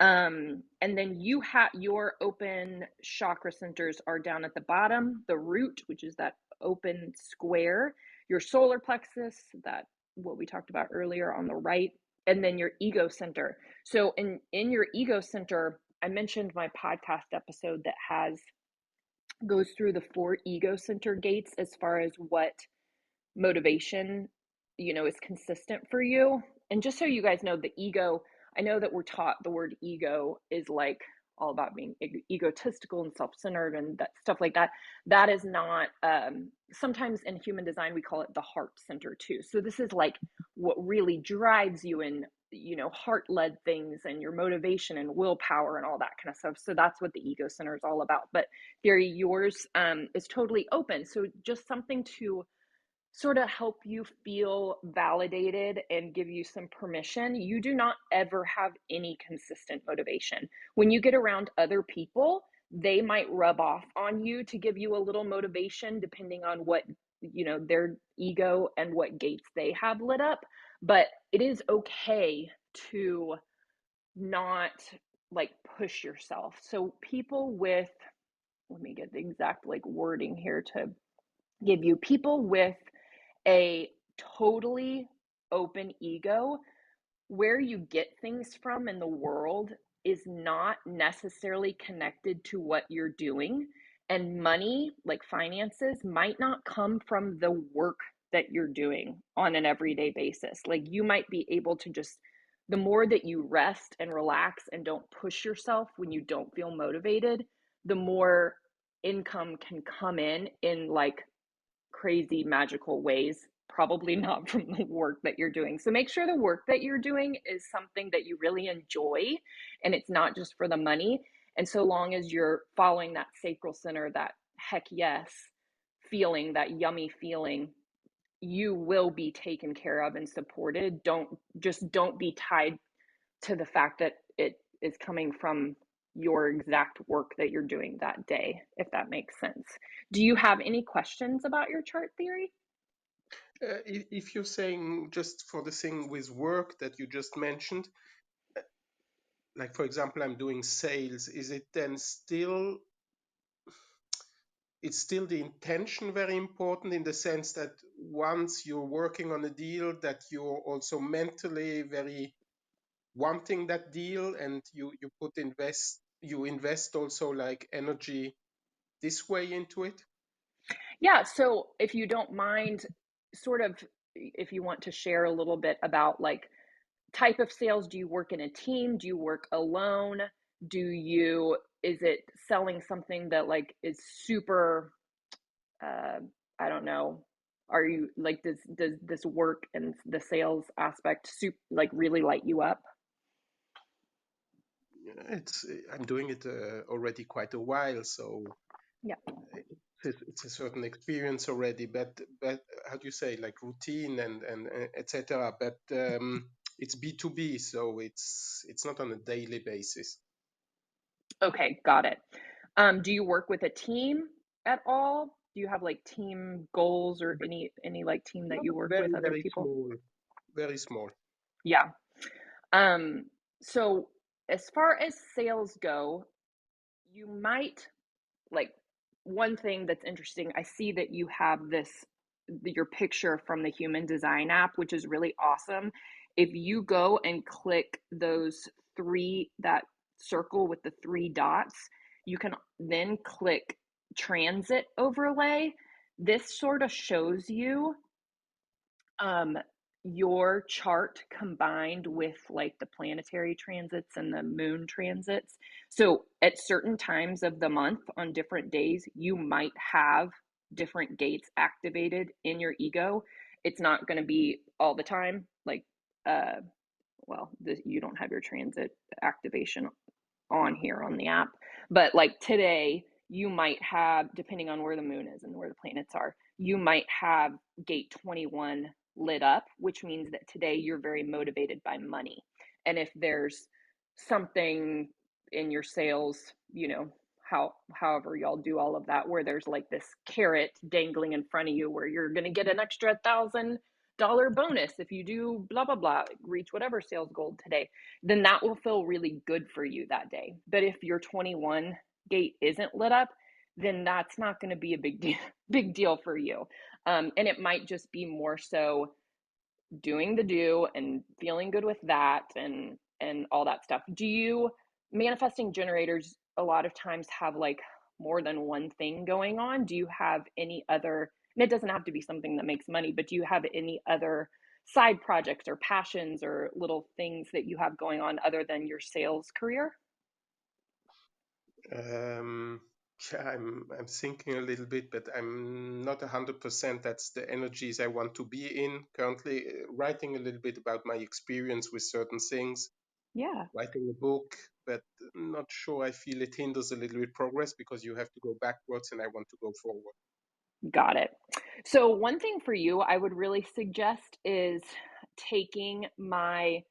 And then you have your open chakra centers are down at the bottom, the root, which is that open square, your solar plexus, that what we talked about earlier on the right, and then your ego center. So in your ego center, I mentioned my podcast episode that has goes through the 4 ego center gates as far as what motivation, is consistent for you. And just so you guys know, the ego, I know that we're taught the word ego is like all about being egotistical and self-centered and that stuff like that. That is not, sometimes in human design, we call it the heart center too. So this is like what really drives you in, heart-led things and your motivation and willpower and all that kind of stuff. So that's what the ego center is all about. But Theory, yours is totally open. So just something to sort of help you feel validated and give you some permission. You do not ever have any consistent motivation. When you get around other people, they might rub off on you to give you a little motivation depending on what, their ego and what gates they have lit up. But it is okay to not like push yourself. So people with, let me get the exact like wording here to give you, people with a totally open ego, where you get things from in the world is not necessarily connected to what you're doing. And money, like finances, might not come from the work that you're doing on an everyday basis. Like you might be able to just, the more that you rest and relax and don't push yourself when you don't feel motivated, the more income can come in like crazy magical ways, probably not from the work that you're doing. So make sure the work that you're doing is something that you really enjoy and it's not just for the money. And so long as you're following that sacral center, that heck yes feeling, that yummy feeling, you will be taken care of and supported. Don't be tied to the fact that it is coming from your exact work that you're doing that day, if that makes sense. Do you have any questions about your chart, Theory? If you're saying just for the thing with work that you just mentioned, like for example, I'm doing sales, is it then still, it's still the intention very important in the sense that once you're working on a deal that you're also mentally very wanting that deal and you invest also like energy this way into it? Yeah, so if you don't mind, sort of, if you want to share a little bit about like type of sales, do you work in a team? Do you work alone? Is it selling something that like is super, I don't know, are you like, does this work and the sales aspect like really light you up? I'm doing it already quite a while, so Yeah. it's a certain experience already, but how do you say, like routine and etc. But it's B2B, so it's not on a daily basis. Okay, got it. Do you work with a team at all? Do you have like team goals or any like team that No, you work with, very other very people? small, very small. Yeah. So as far as sales go, you might like, one thing that's interesting, I see that you have your picture from the Human Design app, which is really awesome. If you go and click that circle with the 3 dots, you can then click transit overlay. This sort of shows you your chart combined with like the planetary transits and the moon transits. So at certain times of the month on different days, you might have different gates activated in your ego. It's not going to be all the time. Like, you don't have your transit activation on here on the app, but like today you might have, depending on where the moon is and where the planets are, you might have gate 21 lit up, which means that today you're very motivated by money. And if there's something in your sales, however y'all do all of that, where there's like this carrot dangling in front of you where you're going to get an extra $1,000 bonus if you do blah blah blah, reach whatever sales goal today, then that will feel really good for you that day. But if your 21 gate isn't lit up, then that's not going to be a big deal for you. And it might just be more so doing the do and feeling good with that and all that stuff. Do you, manifesting generators a lot of times have like more than one thing going on? Do you have any other, and it doesn't have to be something that makes money, but do you have any other side projects or passions or little things that you have going on other than your sales career? Yeah, I'm thinking a little bit, but I'm not 100%. That's the energies I want to be in currently. Writing a little bit about my experience with certain things, Yeah. writing a book, but not sure. I feel it hinders a little bit progress because you have to go backwards, and I want to go forward. Got it. So one thing for you I would really suggest is taking my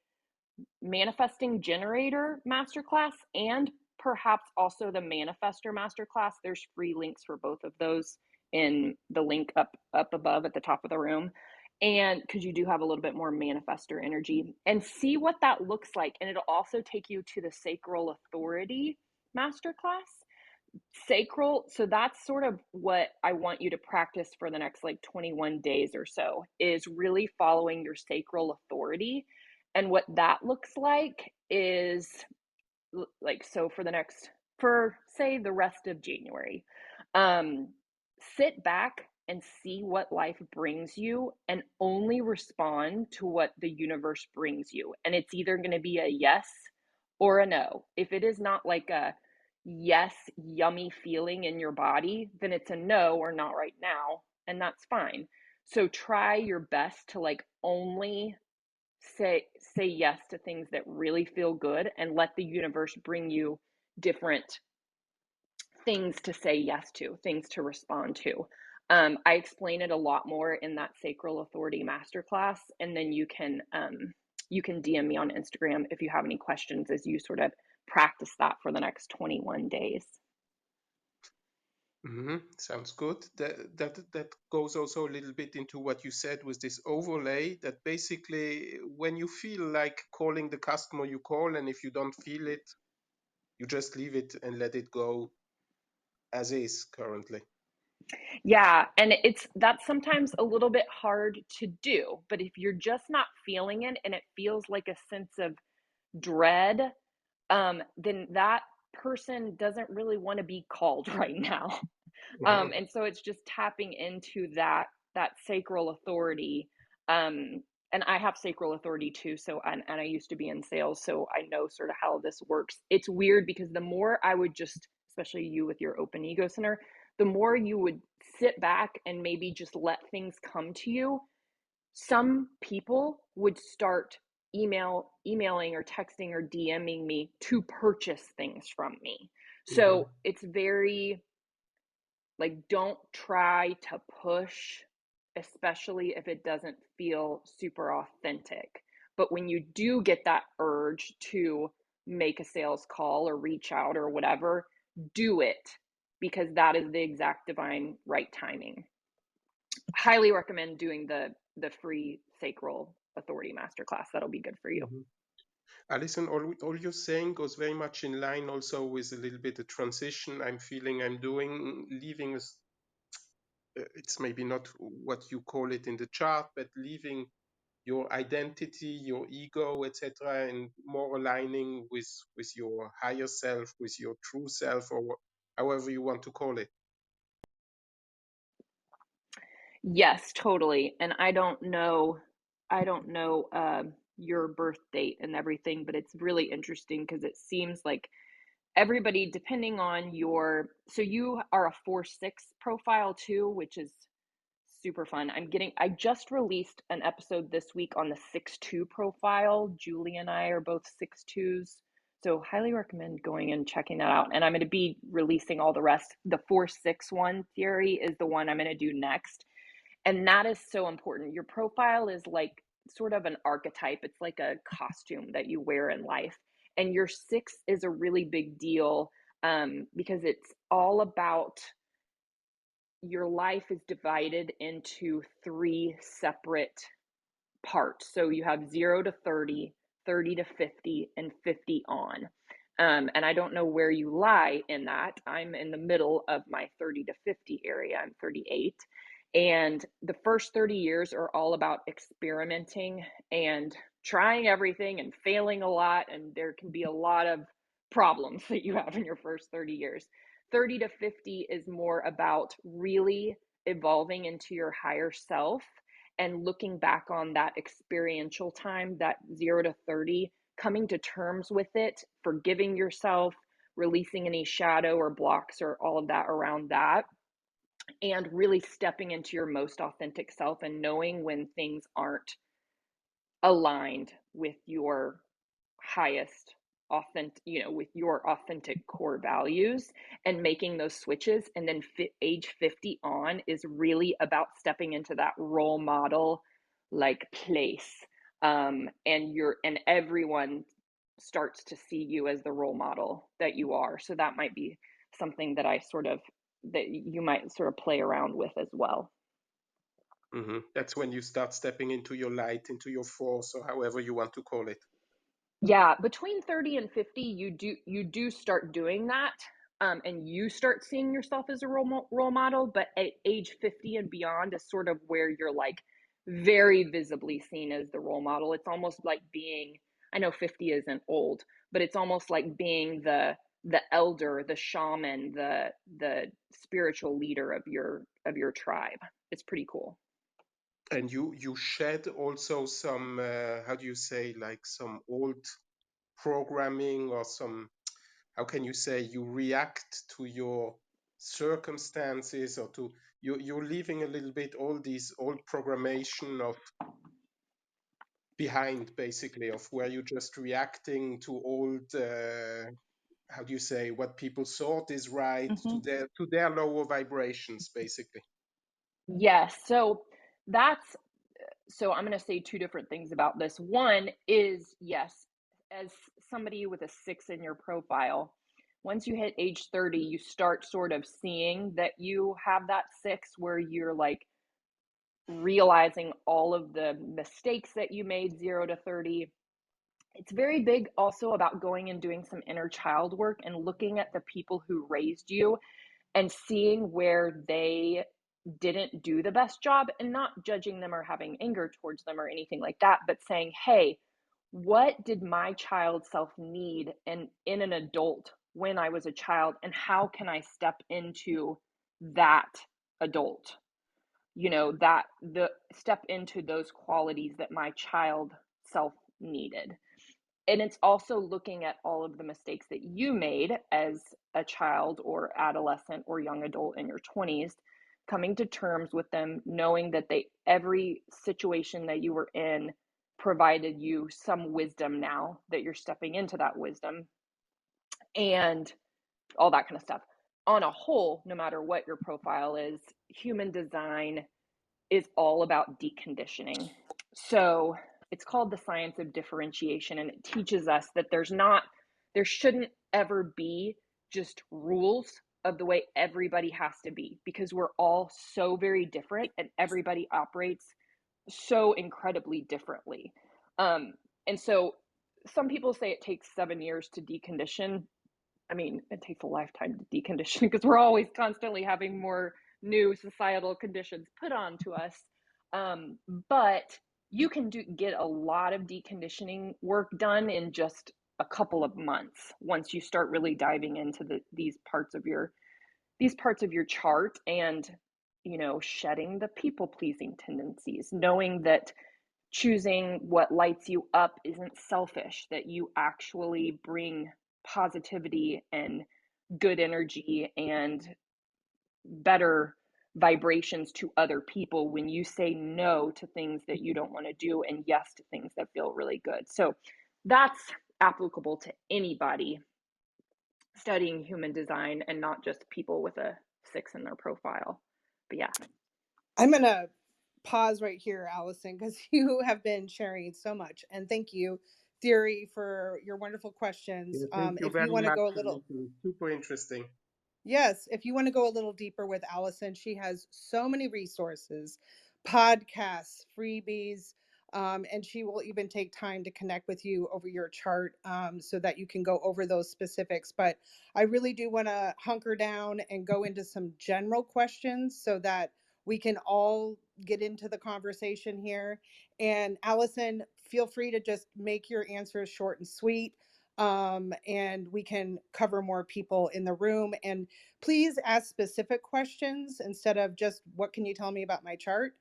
manifesting generator masterclass and perhaps also the manifestor masterclass. There's free links for both of those in the link up above at the top of the room. And because you do have a little bit more manifestor energy, and see what that looks like. And it'll also take you to the sacral authority masterclass. Sacral, so that's sort of what I want you to practice for the next like 21 days or so, is really following your sacral authority. And what that looks like is like, so for say the rest of January, sit back and see what life brings you and only respond to what the universe brings you. And it's either going to be a yes or a no. If it is not like a yes, yummy feeling in your body, then it's a no or not right now, and that's fine. So try your best to like only say yes to things that really feel good, and let the universe bring you different things to say yes to, things to respond to. I explain it a lot more in that Sacral Authority Masterclass, and then you can DM me on Instagram if you have any questions as you sort of practice that for the next 21 days. Sounds good. That goes also a little bit into what you said with this overlay, that basically when you feel like calling the customer, you call, and if you don't feel it, you just leave it and let it go as is currently. Yeah, and that's sometimes a little bit hard to do, but if you're just not feeling it and it feels like a sense of dread, then that person doesn't really want to be called right now. And so it's just tapping into that sacral authority. And I have sacral authority too. So, and I used to be in sales, so I know sort of how this works. It's weird because the more I would just, especially you with your open ego center, the more you would sit back and maybe just let things come to you, some people would start emailing or texting or DMing me to purchase things from me. So it's very like, don't try to push, especially if it doesn't feel super authentic. But when you do get that urge to make a sales call or reach out or whatever, do it, because that is the exact divine right timing. Highly recommend doing the free Sacral Authority Masterclass. That'll be good for you. Allison, all you're saying goes very much in line also with a little bit of transition I'm feeling I'm doing, leaving it's maybe not what you call it in the chart, but leaving your identity, your ego, etc., and more aligning with your higher self, with your true self, or however you want to call it. Yes, totally. And I don't know your birth date and everything, but it's really interesting because it seems like everybody, depending on so you are a 4-6 profile too, which is super fun. I just released an episode this week on the 6-2 profile. Julie and I are both 6-2s. So highly recommend going and checking that out. And I'm going to be releasing all the rest. The 4-6 one theory is the one I'm going to do next. And that is so important. Your profile is like sort of an archetype. It's like a costume that you wear in life. And your 6 is a really big deal because it's all about, your life is divided into 3 separate parts. So you have 0 to 30, 30 to 50, and 50 on. And I don't know where you lie in that. I'm in the middle of my 30 to 50 area. I'm 38. And the first 30 years are all about experimenting and trying everything and failing a lot. And there can be a lot of problems that you have in your first 30 years. 30 to 50 is more about really evolving into your higher self and looking back on that experiential time, that 0 to 30, coming to terms with it, forgiving yourself, releasing any shadow or blocks or all of that around that, and really stepping into your most authentic self and knowing when things aren't aligned with your highest authentic, with your authentic core values, and making those switches. And then age 50 on is really about stepping into that role model like place, and everyone starts to see you as the role model that you are. So that might be something that that you might sort of play around with as well. That's when you start stepping into your light, into your force, or however you want to call it. Yeah, between 30 and 50, you do start doing that, and you start seeing yourself as a role model. But at age 50 and beyond is sort of where you're like very visibly seen as the role model. It's almost like being, I know 50 isn't old, but it's almost like being the elder, the shaman, the spiritual leader of your tribe. It's pretty cool. And you shed also some, how do you say, like some old programming, or some, how can you say, you react to your circumstances, or to, you're leaving a little bit all these old programmation of behind, basically, of where you're just reacting to old, how do you say, what people thought is right, to their lower vibrations, basically. Yes. So I'm going to say two different things about this. One is, yes, as somebody with a 6 in your profile, once you hit age 30, you start sort of seeing that you have that 6, where you're like realizing all of the mistakes that you made 0 to 30. It's very big also about going and doing some inner child work and looking at the people who raised you and seeing where they didn't do the best job, and not judging them or having anger towards them or anything like that, but saying, hey, what did my child self need in an adult when I was a child, and how can I step into that adult? That the step into those qualities that my child self needed. And it's also looking at all of the mistakes that you made as a child or adolescent or young adult in your 20s, coming to terms with them, knowing that every situation that you were in provided you some wisdom now that you're stepping into that wisdom, and all that kind of stuff. On a whole, no matter what your profile is, human design is all about deconditioning. So it's called the Science of Differentiation, and it teaches us that there shouldn't ever be just rules of the way everybody has to be, because we're all so very different and everybody operates so incredibly differently. And so some people say it takes 7 years to decondition. I mean, it takes a lifetime to decondition, because we're always constantly having more new societal conditions put onto us. But you can get a lot of deconditioning work done in just a couple of months once you start really diving into these parts of your chart, and shedding the people pleasing tendencies, knowing that choosing what lights you up isn't selfish, that you actually bring positivity and good energy and better vibrations to other people when you say no to things that you don't want to do and yes to things that feel really good. So that's applicable to anybody studying human design, and not just people with a 6 in their profile. But yeah. I'm going to pause right here, Allison, because you have been sharing so much. And thank you, Theory, for your wonderful questions. Yeah, thank you If you very want to much. go a little... Super interesting. Yes, if you want to go a little deeper with Allison, she has so many resources, podcasts, freebies, and she will even take time to connect with you over your chart, so that you can go over those specifics. But I really do want to hunker down and go into some general questions so that we can all get into the conversation here. And Allison, feel free to just make your answers short and sweet. and we can cover more people in the room. And please ask specific questions instead of just, what can you tell me about my chart?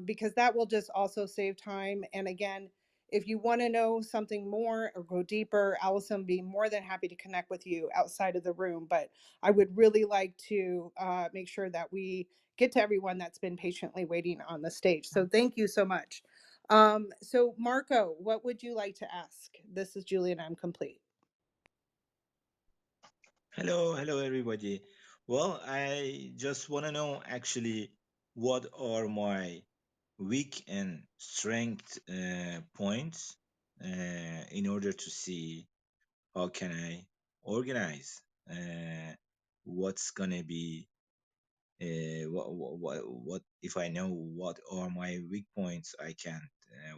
Because that will just also save time. And again, if you want to know something more or go deeper, Allison will be more than happy to connect with you outside of the room. But I would really like to make sure that we get to everyone that's been patiently waiting on the stage. So thank you so much. So Marco, what would you like to ask? This is Julie and I'm complete. Hello, everybody. Well, I just want to know actually what are my weak and strength points in order to see how can I organize what's gonna be what if I know what are my weak points, I can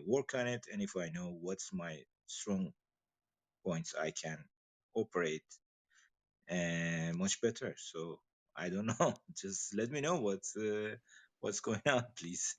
work on it, and if I know what's my strong points, I can operate much better. So I don't know. Just let me know what's going on, please.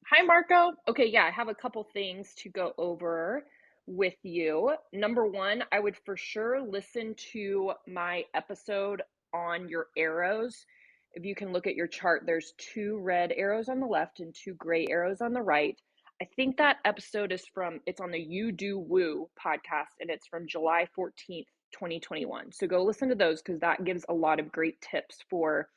Hi, Marco. Okay, yeah, I have a couple things to go over with you. Number one, I would for sure listen to my episode on your arrows. If you can look at your chart, there's 2 red arrows on the left and 2 gray arrows on the right. I think that episode is it's on the You Do Woo podcast, and it's from July 14th, 2021. So go listen to those because that gives a lot of great tips for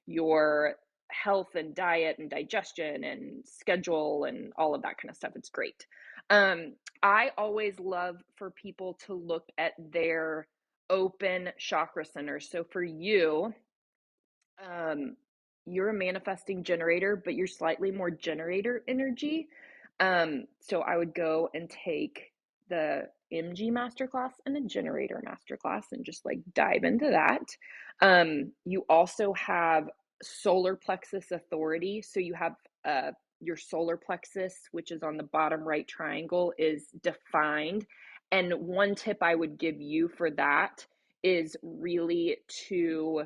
your health and diet and digestion and schedule and all of that kind of stuff. It's great. I always love for people to look at their open chakra centers. So for you, you're a manifesting generator, but you're slightly more generator energy. So I would go and take the MG masterclass and the generator masterclass and just like dive into that. You also have solar plexus authority. So you have your solar plexus, which is on the bottom right triangle, is defined. And one tip I would give you for that is really to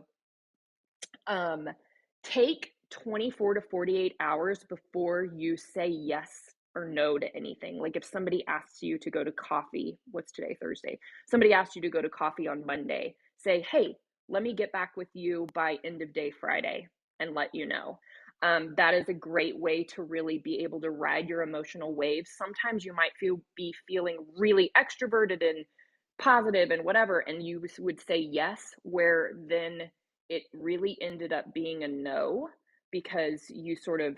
take 24 to 48 hours before you say yes or no to anything. Like if somebody asks you to go to coffee, what's today, Thursday? Somebody asked you to go to coffee on Monday, say, hey, let me get back with you by end of day Friday and let you know. That is a great way to really be able to ride your emotional waves. Sometimes you might be feeling really extroverted and positive and whatever, and you would say yes, where then it really ended up being a no, because you sort of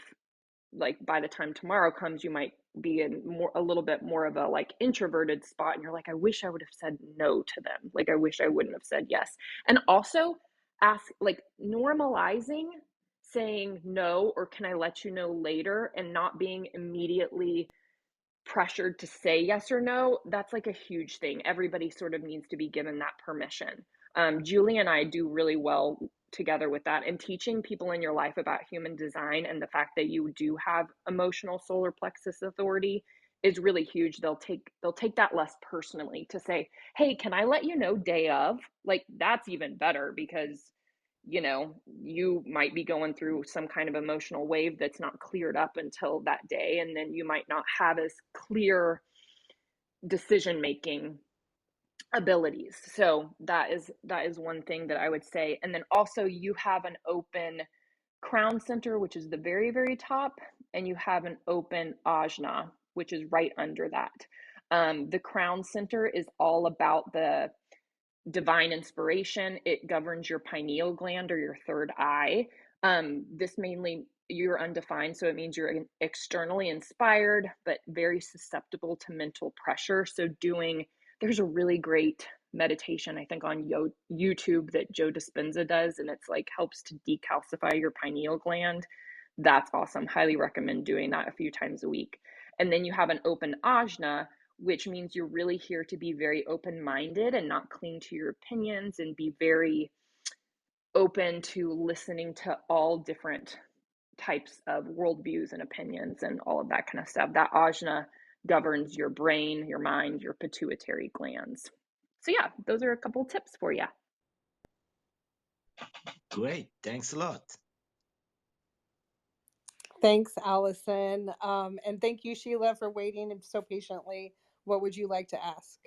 like by the time tomorrow comes, you might be in a little bit more of a like introverted spot, and you're like, I wish I would have said no to them. Like I wish I wouldn't have said yes. And also normalizing saying no, or can I let you know later, and not being immediately pressured to say yes or no. That's like a huge thing. Everybody sort of needs to be given that permission. Julie and I do really well together with that, and teaching people in your life about human design and the fact that you do have emotional solar plexus authority is really huge. They'll take that less personally to say, hey, can I let you know day of? Like that's even better, because you might be going through some kind of emotional wave that's not cleared up until that day, and then you might not have as clear decision making abilities. So that is one thing that I would say. And then also you have an open crown center, which is the very, very top, and you have an open ajna, which is right under that. The crown center is all about the divine inspiration. It governs your pineal gland, or your third eye. This mainly, you're undefined, so it means you're externally inspired, but very susceptible to mental pressure. So there's a really great meditation, I think, on YouTube that Joe Dispenza does, and it's like helps to decalcify your pineal gland. That's awesome. Highly recommend doing that a few times a week. And then you have an open ajna, which means you're really here to be very open-minded and not cling to your opinions, and be very open to listening to all different types of worldviews and opinions and all of that kind of stuff. That ajna governs your brain, your mind, your pituitary glands. So yeah, those are a couple tips for you. Great, thanks a lot. Thanks, Allison. And thank you, Sheila, for waiting so patiently. What would you like to ask?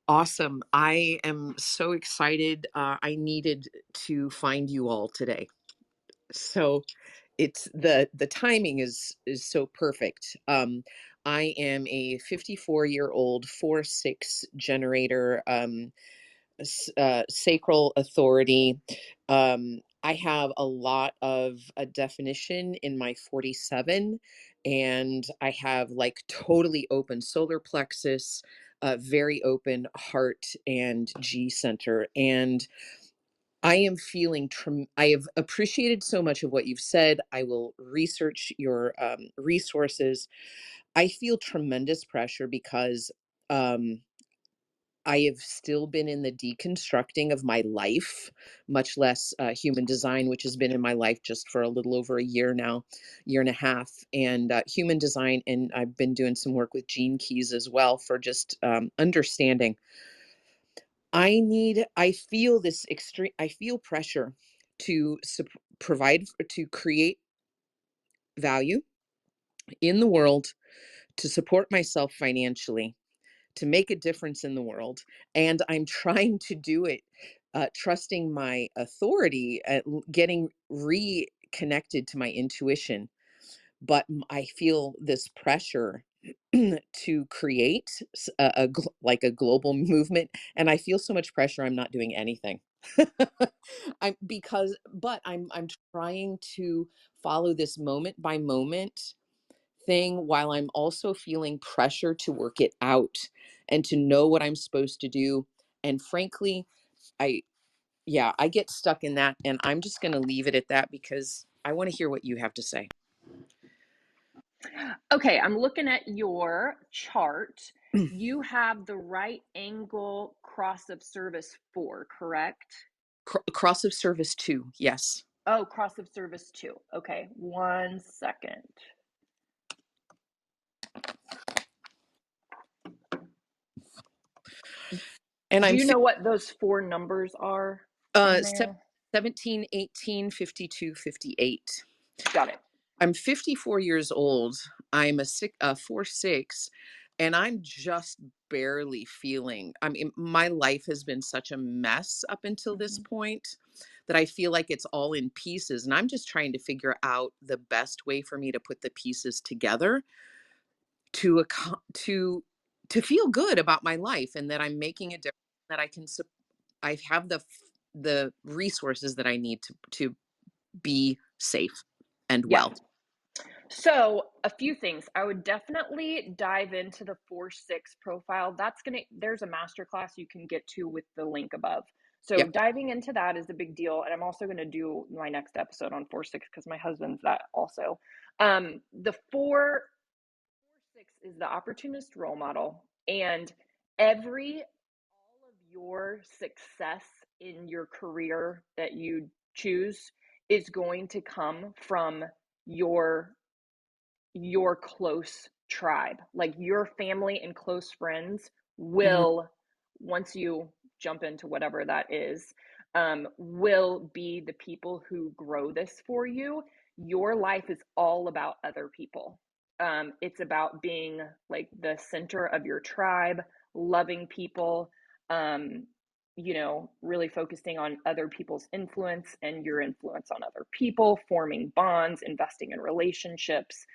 Awesome. I am so excited. I needed to find you all today. So it's the timing is so perfect. I am a 54-year-old 4/6 generator, sacral authority. I have a lot of a definition in my 47, and I have like totally open solar plexus, very open heart and G center. And I am feeling, I have appreciated so much of what you've said. I will research your resources. I feel tremendous pressure because I have still been in the deconstructing of my life, much less human design, which has been in my life just for a little over a year now, year and a half. And human design, and I've been doing some work with gene keys as well for just understanding. I feel this extreme, I feel pressure to provide, to create value in the world, to support myself financially, to make a difference in the world. And I'm trying to do it, trusting my authority, getting reconnected to my intuition. But I feel this pressure to create like a global movement. And I feel so much pressure. I'm not doing anything. I'm trying to follow this moment by moment thing while I'm also feeling pressure to work it out and to know what I'm supposed to do. And frankly, I I get stuck in that, and I'm just going to leave it at that because I want to hear what you have to say. Okay, I'm looking at your chart. You have the right angle cross of service 4, correct? Cross of service 2, yes. Oh, cross of service 2. Okay, 1 second. And Do you know what those 4 numbers are in there? 17, 18, 52, 58. Got it. I'm 54 years old. I'm a 4/6, and I'm just barely feeling. I mean, my life has been such a mess up until this point that I feel like it's all in pieces, and I'm just trying to figure out the best way for me to put the pieces together to to feel good about my life and that I'm making a difference, that I can I have the resources that I need to be safe and Yeah. well. So a few things. I would definitely dive into the 4/6 profile. There's a masterclass you can get to with the link above. So Yep. diving into that is a big deal. And I'm also going to do my next episode on 4/6 because my husband's that also. The 4/6 is the opportunist role model. And all of your success in your career that you choose is going to come from your close tribe. Like your family and close friends Mhm. will, once you jump into whatever that is, will be the people who grow this for you. Your life is all about other people. It's about being like the center of your tribe, loving people, really focusing on other people's influence and your influence on other people, forming bonds, investing in relationships,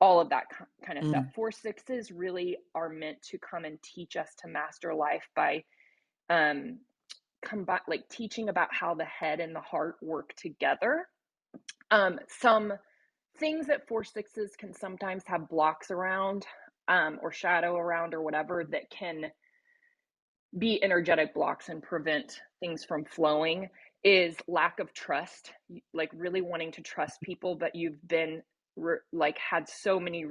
all of that kind of stuff. 4/6s really are meant to come and teach us to master life by teaching about how the head and the heart work together. Some things that 4/6s can sometimes have blocks around, or shadow around or whatever, that can be energetic blocks and prevent things from flowing, is lack of trust, like really wanting to trust people, but you've been had so many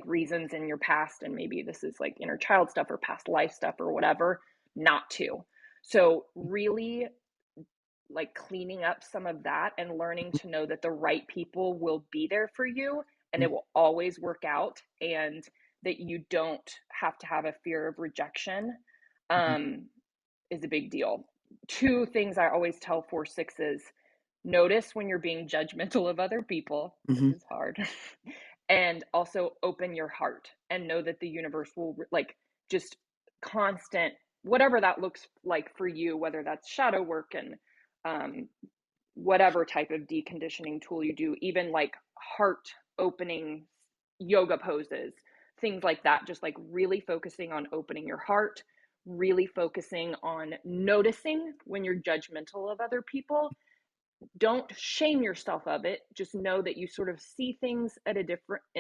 reasons in your past, and maybe this is like inner child stuff or past life stuff or whatever, not to. So really cleaning up some of that and learning to know that the right people will be there for you and it will always work out, and that you don't have to have a fear of rejection, is a big deal. 2 things I always tell 4/6s: notice when you're being judgmental of other people, which is hard, and also open your heart and know that the universe will just constant whatever that looks like for you, whether that's shadow work and whatever type of deconditioning tool you do, even like heart opening yoga poses, things like that, just like really focusing on opening your heart, really focusing on noticing when you're judgmental of other people. Don't shame yourself of it. Just know that you sort of see things in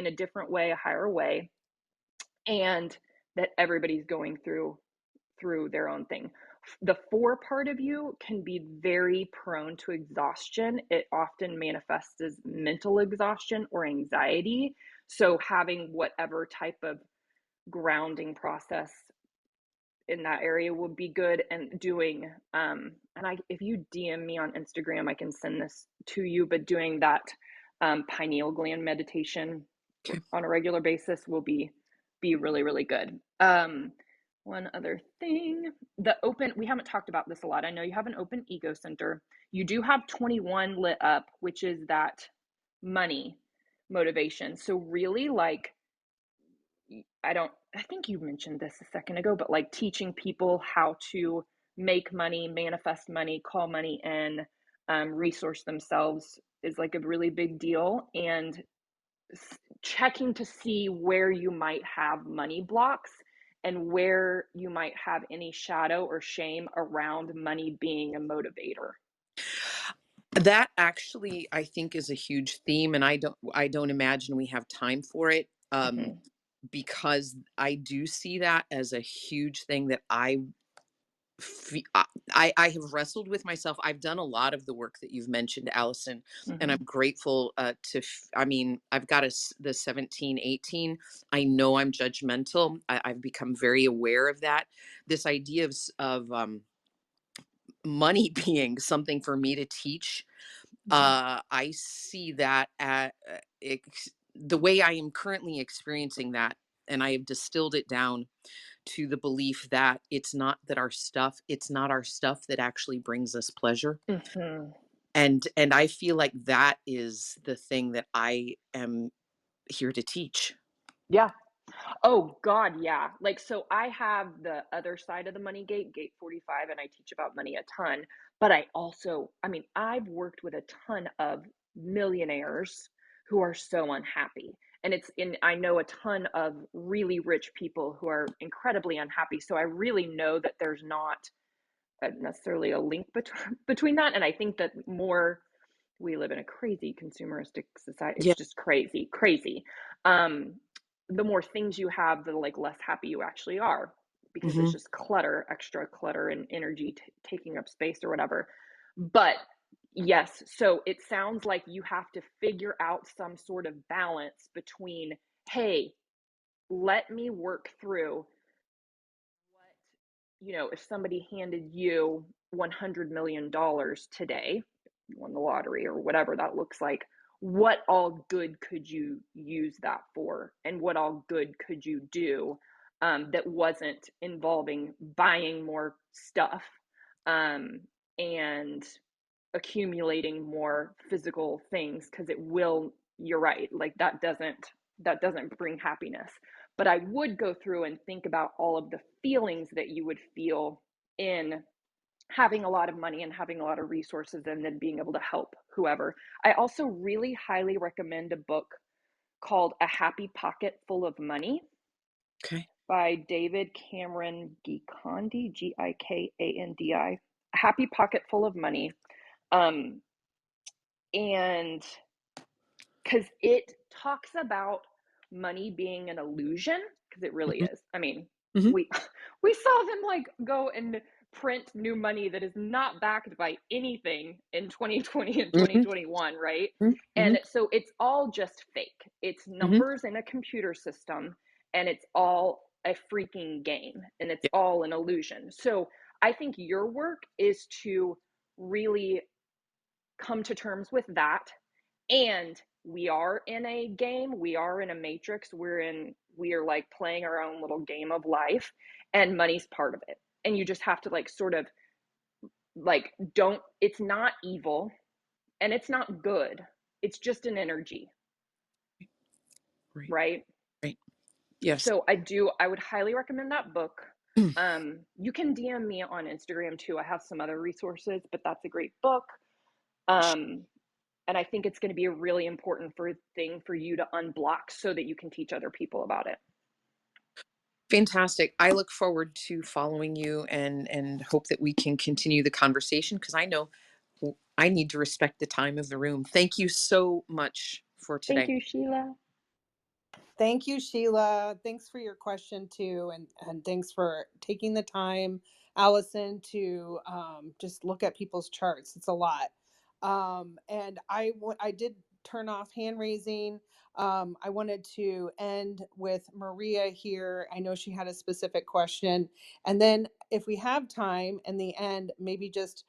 a different way, a higher way, and that everybody's going through their own thing. The 4 part of you can be very prone to exhaustion. It often manifests as mental exhaustion or anxiety. So having whatever type of grounding process in that area would be good, and doing if you DM me on Instagram, I can send this to you, but doing that pineal gland meditation on a regular basis will be really, really good. One other thing, we haven't talked about this a lot. I know you have an open ego center. You do have 21 lit up, which is that money motivation. So really, like, I think you mentioned this a second ago, but like teaching people how to make money, manifest money, call money in, resource themselves is like a really big deal. And checking to see where you might have money blocks and where you might have any shadow or shame around money being a motivator. That actually, I think, is a huge theme, and I don't imagine we have time for it, because I do see that as a huge thing that I have wrestled with myself. I've done a lot of the work that you've mentioned, Allison, and I'm grateful I mean, I've got the 17, 18. I know I'm judgmental. I've become very aware of that. This idea of money being something for me to teach. I see that the way I am currently experiencing that, and I have distilled it down to the belief that it's not our stuff that actually brings us pleasure. And I feel like that is the thing that I am here to teach. Yeah. Oh God, yeah. Like, so I have the other side of the money gate 45, and I teach about money a ton. But I've worked with a ton of millionaires who are so unhappy. And I know a ton of really rich people who are incredibly unhappy. So I really know that there's not necessarily a link between that. And I think that we live in a crazy consumeristic society. Yeah. It's just crazy. The more things you have, the like less happy you actually are, because there's just extra clutter and energy taking up space or whatever. But yes, so it sounds like you have to figure out some sort of balance between, hey, let me work through if somebody handed you $100 million today, you won the lottery or whatever that looks like, what all good could you use that for? And what all good could you do that wasn't involving buying more stuff and accumulating more physical things? Because you're right, like that doesn't bring happiness. But I would go through and think about all of the feelings that you would feel in having a lot of money and having a lot of resources, and then being able to help whoever. I also really highly recommend a book called A Happy Pocket Full of Money. Okay. By David Cameron Gikandi, Gikandi. A Happy Pocket Full of Money. And because it talks about money being an illusion, because it really is. I mean, we saw them like go and print new money that is not backed by anything in 2020 and 2021, right? And so it's all just fake. It's numbers in a computer system, and it's all a freaking game, and it's all an illusion. So I think your work is to really come to terms with that. And we are in a game, we are in a matrix, we are like playing our own little game of life, and money's part of it. And you just have to like sort of like it's not evil and it's not good. It's just an energy. Right? Yes. So I would highly recommend that book. You can DM me on Instagram too. I have some other resources, but that's a great book. And I think it's going to be a really important thing for you to unblock so that you can teach other people about it. Fantastic. I look forward to following you and hope that we can continue the conversation, because I know I need to respect the time of the room. Thank you so much for today. Thank you, Sheila. Thank you, Sheila. Thanks for your question too, and thanks for taking the time, Allison, to just look at people's charts. It's a lot, and I did turn off hand raising. I wanted to end with Maria here. I know she had a specific question, and then if we have time in the end, maybe just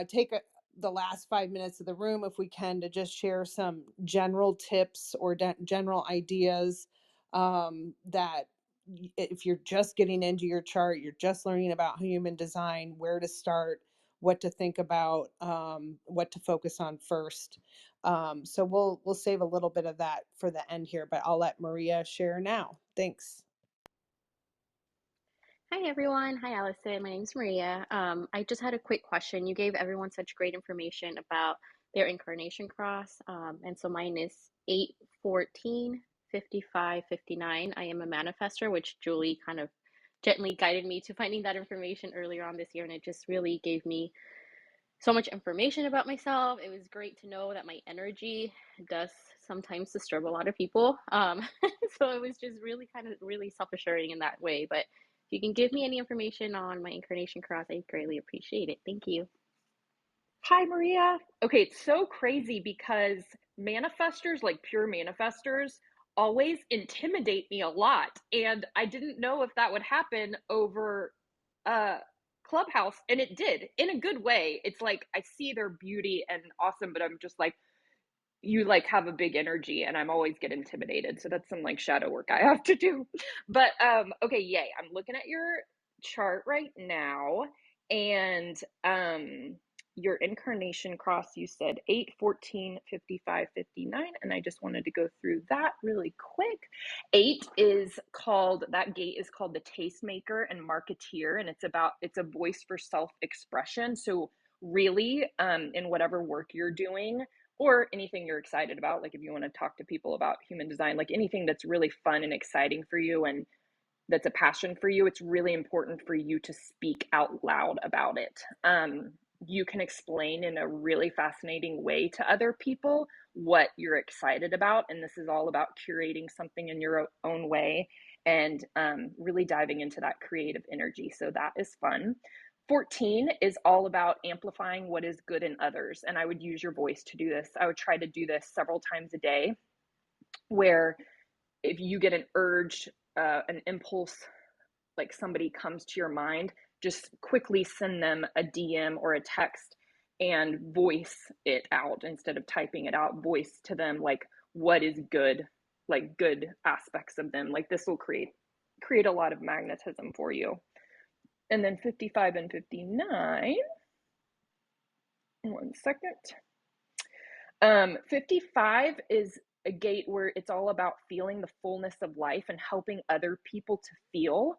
take the last 5 minutes of the room, if we can, to just share some general tips or general ideas that if you're just getting into your chart, you're just learning about human design, where to start, what to think about, what to focus on first. So we'll save a little bit of that for the end here, but I'll let Maria share now. Thanks. Hi everyone. Hi Allison. My name's Maria. I just had a quick question. You gave everyone such great information about their incarnation cross. And so mine is 8/14/55/59. I am a manifestor, which Julie kind of gently guided me to finding that information earlier on this year. And it just really gave me so much information about myself. It was great to know that my energy does sometimes disturb a lot of people. So it was just really self-assuring in that way. But if you can give me any information on my incarnation cross, I greatly appreciate it. Thank you. Hi, Maria. Okay, it's so crazy because manifestors, like pure manifestors, always intimidate me a lot. And I didn't know if that would happen over Clubhouse, and it did in a good way. It's like I see their beauty and awesome, but I'm just like, you like have a big energy, and I'm always get intimidated. So that's some like shadow work I have to do. But okay, yay. I'm looking at your chart right now, and your incarnation cross, you said 8/14/55/59, and I just wanted to go through that really quick. 8 is called, that gate is called the tastemaker and marketeer, and it's a voice for self-expression. So really, in whatever work you're doing or anything you're excited about, like if you want to talk to people about human design, like anything that's really fun and exciting for you and that's a passion for you, it's really important for you to speak out loud about it. You can explain in a really fascinating way to other people what you're excited about. And this is all about curating something in your own way and really diving into that creative energy. So that is fun. 14 is all about amplifying what is good in others. And I would use your voice to do this. I would try to do this several times a day, where if you get an urge, an impulse, like somebody comes to your mind, just quickly send them a DM or a text and voice it out instead of typing it out. Voice to them like what is good, like good aspects of them. Like this will create a lot of magnetism for you. And then 55 and 59. 1 second. 55 is a gate where it's all about feeling the fullness of life and helping other people to feel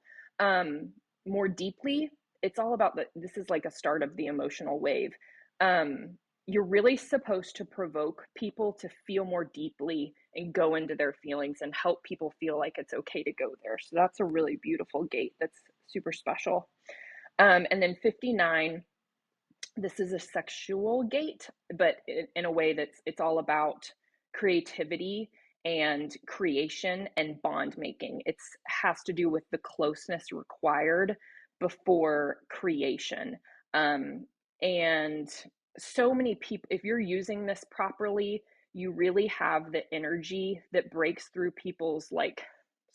more deeply. It's all about this is like a start of the emotional wave. You're really supposed to provoke people to feel more deeply and go into their feelings and help people feel like it's okay to go there. So that's a really beautiful gate. That's super special. And then 59, this is a sexual gate, but in a way that's it's all about creativity and creation and bond making. It has to do with the closeness required before creation. And so many people, if you're using this properly, you really have the energy that breaks through people's like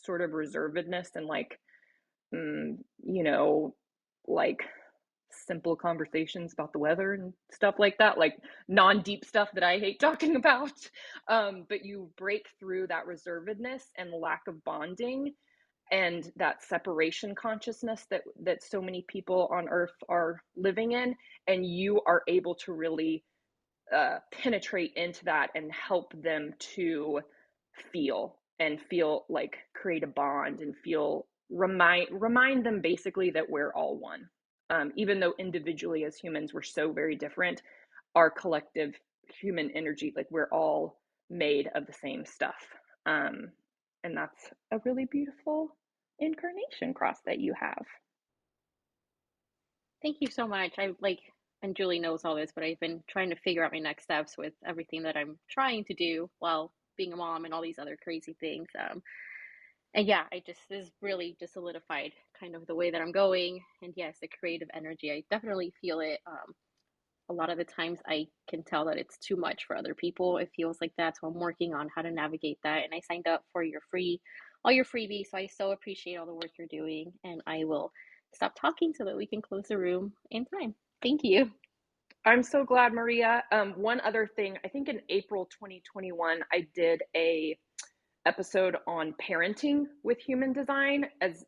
sort of reservedness and like, like simple conversations about the weather and stuff like that, like non-deep stuff that I hate talking about. But you break through that reservedness and lack of bonding and that separation consciousness that so many people on earth are living in, and you are able to really penetrate into that and help them to feel like create a bond and feel remind them basically that we're all one. Even though individually as humans we're so very different, our collective human energy, like we're all made of the same stuff. And that's a really beautiful incarnation cross that you have. Thank you so much. And Julie knows all this, but I've been trying to figure out my next steps with everything that I'm trying to do while being a mom and all these other crazy things. And yeah, this really just solidified kind of the way that I'm going. And yes, the creative energy, I definitely feel it. A lot of the times I can tell that it's too much for other people. It feels like that. So I'm working on how to navigate that. And I signed up for all your freebies. So I so appreciate all the work you're doing. And I will stop talking so that we can close the room in time. Thank you. I'm so glad, Maria. One other thing, I think in April 2021, I did a episode on parenting with human design. As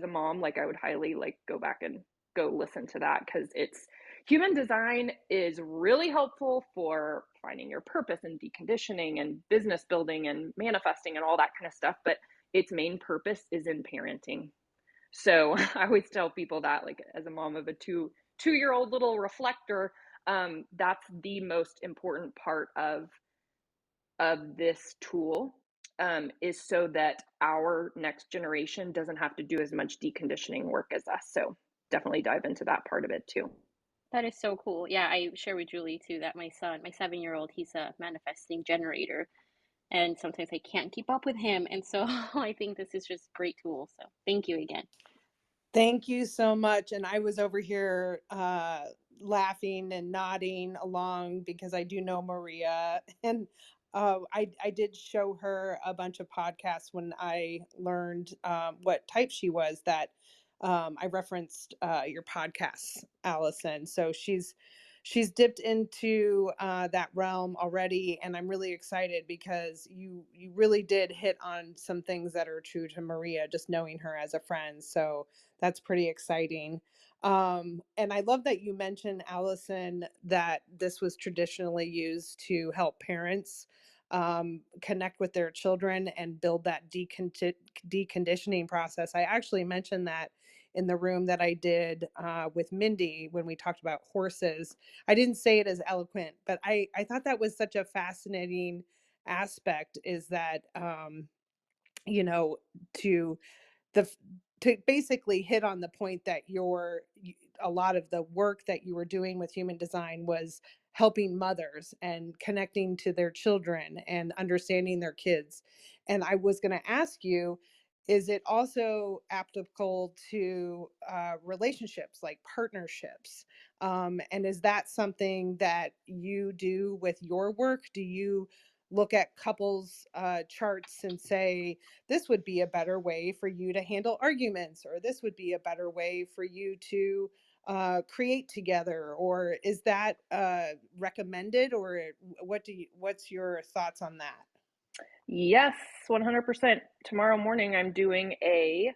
a mom, like I would highly like go back and go listen to that, because it's human design is really helpful for finding your purpose and deconditioning and business building and manifesting and all that kind of stuff, but its main purpose is in parenting. So I always tell people that, like, as a mom of a two-year-old little reflector, that's the most important part of this tool, is so that our next generation doesn't have to do as much deconditioning work as us. So definitely dive into that part of it too. That is so cool. Yeah, I share with Julie too that my son, my 7-year-old, he's a manifesting generator. And sometimes I can't keep up with him. And so I think this is just a great tool. So thank you again. Thank you so much. And I was over here laughing and nodding along because I do know Maria. And I did show her a bunch of podcasts when I learned what type she was, that I referenced your podcasts, Allison. So she's dipped into that realm already. And I'm really excited because you really did hit on some things that are true to Maria, just knowing her as a friend. So that's pretty exciting. And I love that you mentioned, Allison, that this was traditionally used to help parents connect with their children and build that deconditioning process. I actually mentioned that in the room that I did with Mindy when we talked about horses. I didn't say it as eloquent, but I thought that was such a fascinating aspect, is that, you know, to the to basically hit on the point that a lot of the work that you were doing with human design was helping mothers and connecting to their children and understanding their kids. And I was going to ask you, is it also applicable to relationships, like partnerships? And is that something that you do with your work? Do you look at couples charts and say, this would be a better way for you to handle arguments, or this would be a better way for you to create together? Or is that recommended, or what's your thoughts on that? Yes, 100%. Tomorrow morning, I'm doing a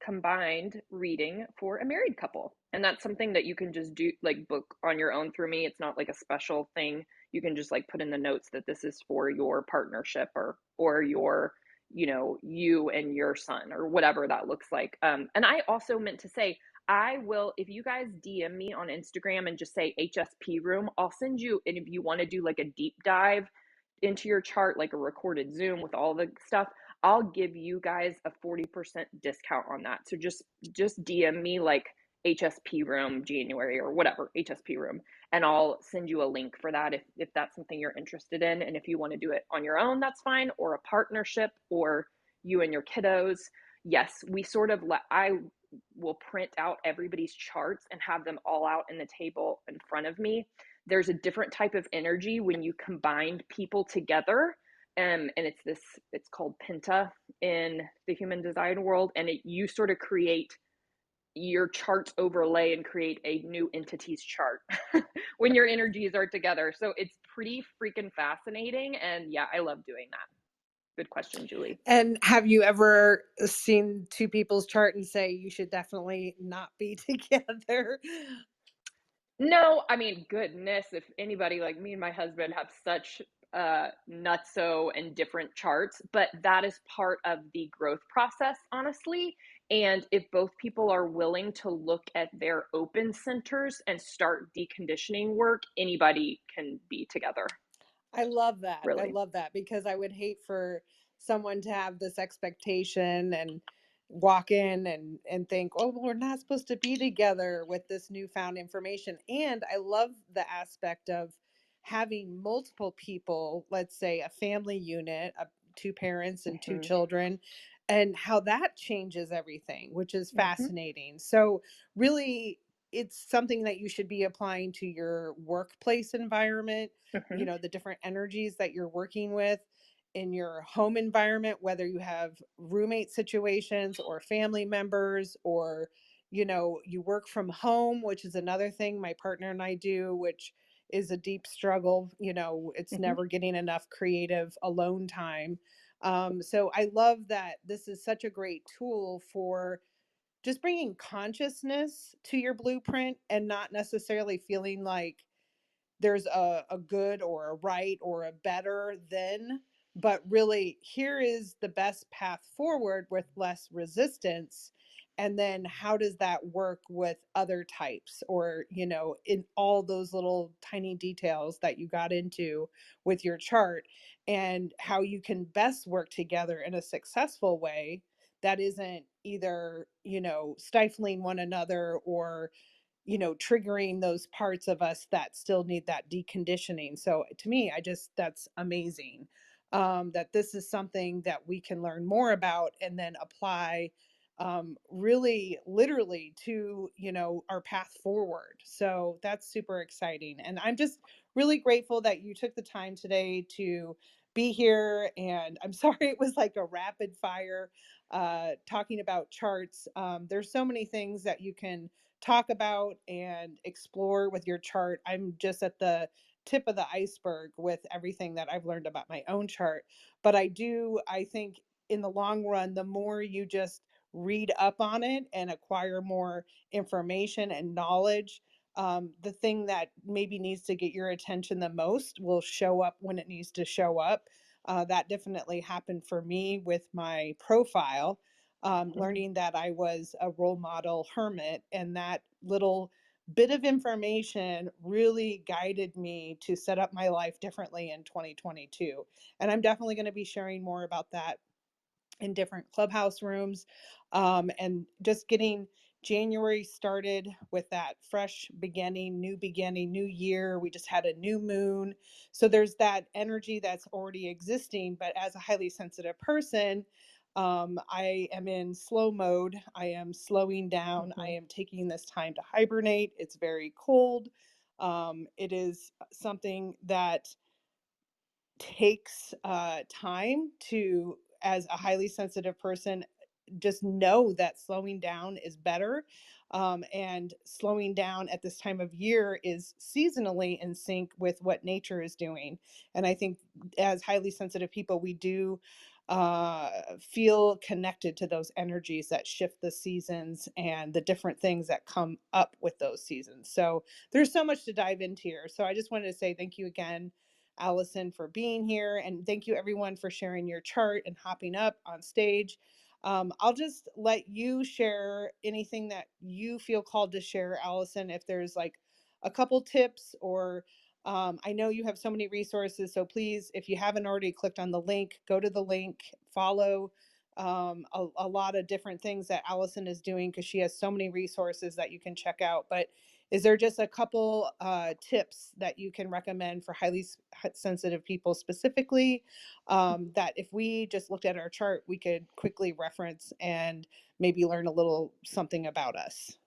combined reading for a married couple. And that's something that you can just do, like book on your own through me. It's not like a special thing. You can just like put in the notes that this is for your partnership, or your, you and your son, or whatever that looks like. And I also meant to say, I will, if you guys DM me on Instagram and just say HSP room, I'll send you, and if you want to do like a deep dive into your chart, like a recorded Zoom with all the stuff, I'll give you guys a 40% discount on that. So just DM me like HSP room January or whatever, HSP room, and I'll send you a link for that if that's something you're interested in. And if you want to do it on your own, that's fine, or a partnership, or you and your kiddos. Yes, we sort of I will print out everybody's charts and have them all out in the table in front of me. There's a different type of energy when you combine people together. And it's called Penta in the human design world. And you sort of create your charts overlay and create a new entity's chart when your energies are together. So it's pretty freaking fascinating. And yeah, I love doing that. Good question, Julie. And have you ever seen two people's chart and say you should definitely not be together? No, I mean, goodness, if anybody, like me and my husband have such nutso and different charts, but that is part of the growth process, honestly. And if both people are willing to look at their open centers and start deconditioning work, anybody can be together. I love that. I Really. love that because I would hate for someone to have this expectation and walk in and think, "Oh, well, we're not supposed to be together with this newfound information." And I love the aspect of having multiple people, let's say a family unit, two parents and two Mm-hmm. children, and how that changes everything, which is Mm-hmm. fascinating. So, really, it's something that you should be applying to your workplace environment, Mm-hmm. you know, the different energies that you're working with in your home environment, whether you have roommate situations or family members, or you know, you work from home, which is another thing my partner and I do, which is a deep struggle. You know, it's Mm-hmm. never getting enough creative alone time. So I love that this is such a great tool for just bringing consciousness to your blueprint and not necessarily feeling like there's a good or a right or a better than, but really here is the best path forward with less resistance. And then how does that work with other types, or you know, in all those little tiny details that you got into with your chart, and how you can best work together in a successful way that isn't either, you know, stifling one another or, you know, triggering those parts of us that still need that deconditioning. So to me, I just, that's amazing, that this is something that we can learn more about and then apply, really literally to, you know, our path forward. So that's super exciting. And I'm just really grateful that you took the time today to be here. And I'm sorry it was like a rapid fire talking about charts. There's so many things that you can talk about and explore with your chart. I'm just at the tip of the iceberg with everything that I've learned about my own chart. But I think in the long run, the more you just read up on it and acquire more information and knowledge, the thing that maybe needs to get your attention the most will show up when it needs to show up. That definitely happened for me with my profile, learning that I was a role model hermit, and that little bit of information really guided me to set up my life differently in 2022. And I'm definitely going to be sharing more about that in different Clubhouse rooms, and just getting January started with that fresh beginning, new year. We just had a new moon. So there's that energy that's already existing. But as a highly sensitive person, I am in slow mode. I am slowing down. I Mm-hmm. am taking this time to hibernate. It's very cold. It is something that takes time to, as a highly sensitive person, just know that slowing down is better. And slowing down at this time of year is seasonally in sync with what nature is doing. And I think as highly sensitive people, we do feel connected to those energies that shift the seasons and the different things that come up with those seasons. So there's so much to dive into here. So I just wanted to say thank you again, Allison, for being here. And thank you, everyone, for sharing your chart and hopping up on stage. I'll just let you share anything that you feel called to share, Allison, if there's like a couple tips or I know you have so many resources. So please, if you haven't already clicked on the link, go to the link, follow a lot of different things that Allison is doing because she has so many resources that you can check out. But is there just a couple tips that you can recommend for highly sensitive people specifically, that if we just looked at our chart, we could quickly reference and maybe learn a little something about us?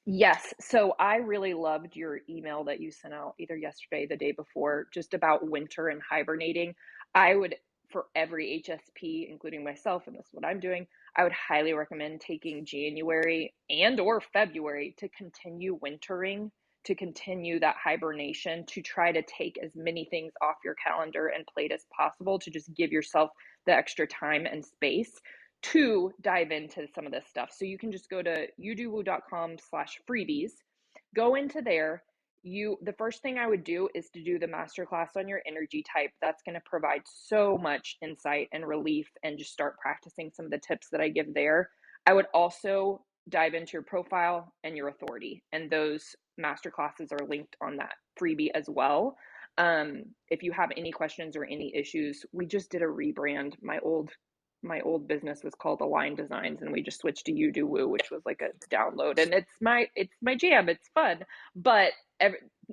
Yes. So I really loved your email that you sent out either yesterday, the day before, just about winter and hibernating. I would, for every HSP, including myself, and this is what I'm doing, I would highly recommend taking January and or February to continue wintering, to continue that hibernation, to try to take as many things off your calendar and plate as possible, to just give yourself the extra time and space to dive into some of this stuff. So you can just go to youdowoo.com/freebies, go into there. The first thing I would do is to do the masterclass on your energy type. That's going to provide so much insight and relief, and just start practicing some of the tips that I give there. I would also dive into your profile and your authority, and those masterclasses are linked on that freebie as well. If you have any questions or any issues, we just did a rebrand. My old business was called Align Designs, and we just switched to You Do Woo, which was like a download, and it's my jam. It's fun, but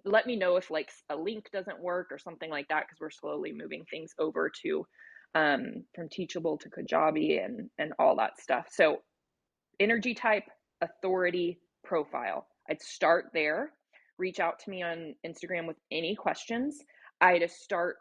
let me know if like a link doesn't work or something like that, because we're slowly moving things over to from Teachable to Kajabi and all that stuff. So energy type, authority, profile. I'd start there. Reach out to me on Instagram with any questions. I'd start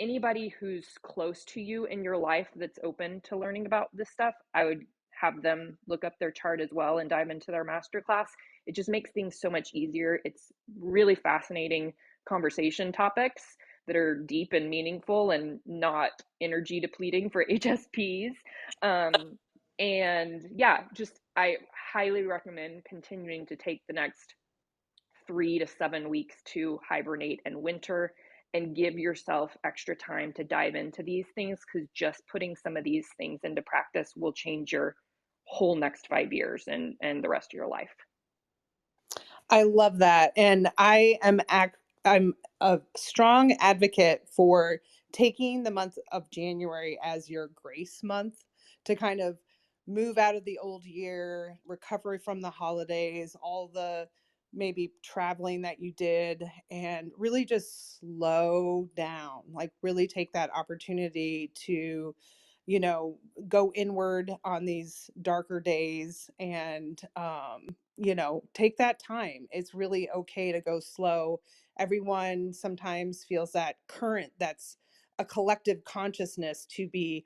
anybody who's close to you in your life that's open to learning about this stuff. I would have them look up their chart as well and dive into their masterclass. It just makes things so much easier. It's really fascinating conversation topics that are deep and meaningful and not energy depleting for HSPs. And yeah, just I highly recommend continuing to take the next 3 to 7 weeks to hibernate and winter and give yourself extra time to dive into these things, because just putting some of these things into practice will change your whole next 5 years and the rest of your life. I love that. And I'm a strong advocate for taking the month of January as your grace month to kind of move out of the old year, recovery from the holidays, all the maybe traveling that you did, and really just slow down. Like really take that opportunity to, you know, go inward on these darker days and you know, take that time. It's really okay to go slow. Everyone sometimes feels that current that's a collective consciousness to be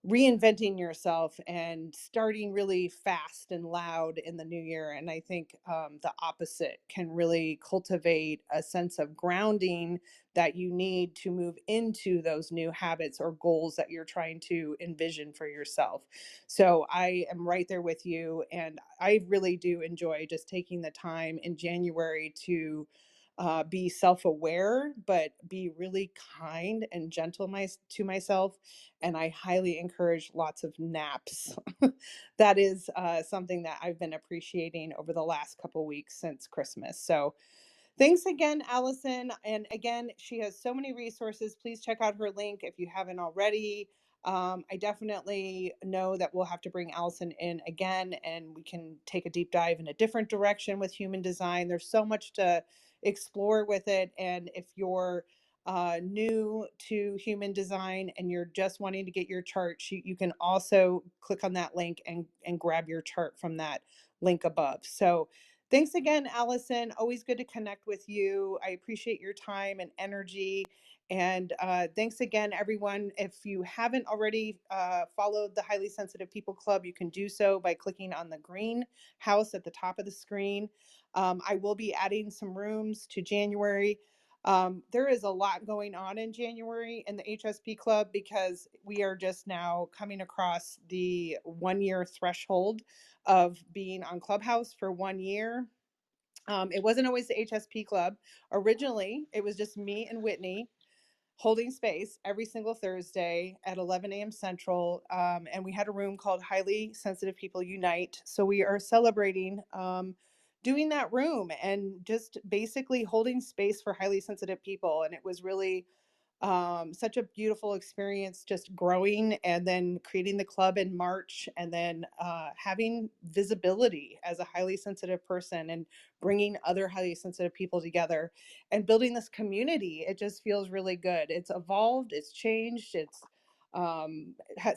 reinventing yourself and starting really fast and loud in the new year. And I think the opposite can really cultivate a sense of grounding that you need to move into those new habits or goals that you're trying to envision for yourself. So I am right there with you. And I really do enjoy just taking the time in January to be self-aware, but be really kind and gentle to myself. And I highly encourage lots of naps. That is something that I've been appreciating over the last couple weeks since Christmas. So thanks again, Allison. And again, she has so many resources. Please check out her link if you haven't already. I definitely know that we'll have to bring Allison in again and we can take a deep dive in a different direction with human design. There's so much to explore with it. And if you're new to human design and you're just wanting to get your chart, you can also click on that link and grab your chart from that link above. So thanks again, Allison. Always good to connect with you. I appreciate your time and energy. And thanks again, everyone. If you haven't already followed the Highly Sensitive People Club, you can do so by clicking on the green house at the top of the screen. I will be adding some rooms to January. There is a lot going on in January in the HSP Club because we are just now coming across the 1 year threshold of being on Clubhouse for 1 year. It wasn't always the HSP Club. Originally, it was just me and Whitney holding space every single Thursday at 11 a.m. Central. And we had a room called Highly Sensitive People Unite. So we are celebrating doing that room and just basically holding space for highly sensitive people. And it was really such a beautiful experience just growing and then creating the club in March and then having visibility as a highly sensitive person and bringing other highly sensitive people together and building this community. It just feels really good. It's evolved, it's changed, it's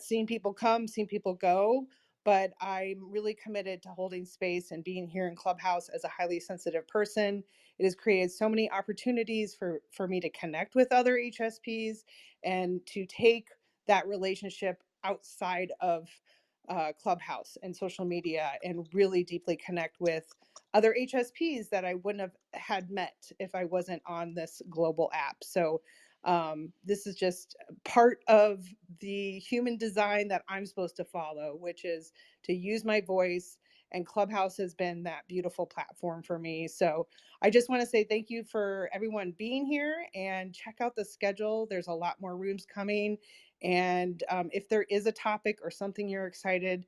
seen people come, seen people go, but I'm really committed to holding space and being here in Clubhouse as a highly sensitive person. It has created so many opportunities for me to connect with other HSPs and to take that relationship outside of Clubhouse and social media and really deeply connect with other HSPs that I wouldn't have had met if I wasn't on this global app. So this is just part of the human design that I'm supposed to follow, which is to use my voice. And Clubhouse has been that beautiful platform for me. So I just want to say thank you for everyone being here and check out the schedule. There's a lot more rooms coming. And if there is a topic or something you're excited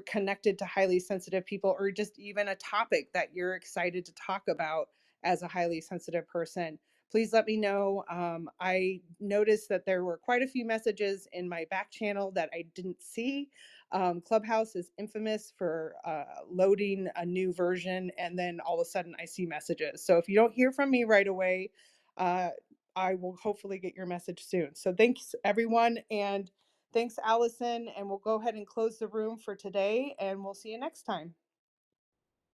connected to highly sensitive people, or just even a topic that you're excited to talk about as a highly sensitive person, please let me know. I noticed that there were quite a few messages in my back channel that I didn't see. Clubhouse is infamous for loading a new version, and then all of a sudden I see messages. So if you don't hear from me right away, I will hopefully get your message soon. So thanks, everyone. And thanks, Allison. And we'll go ahead and close the room for today, and we'll see you next time.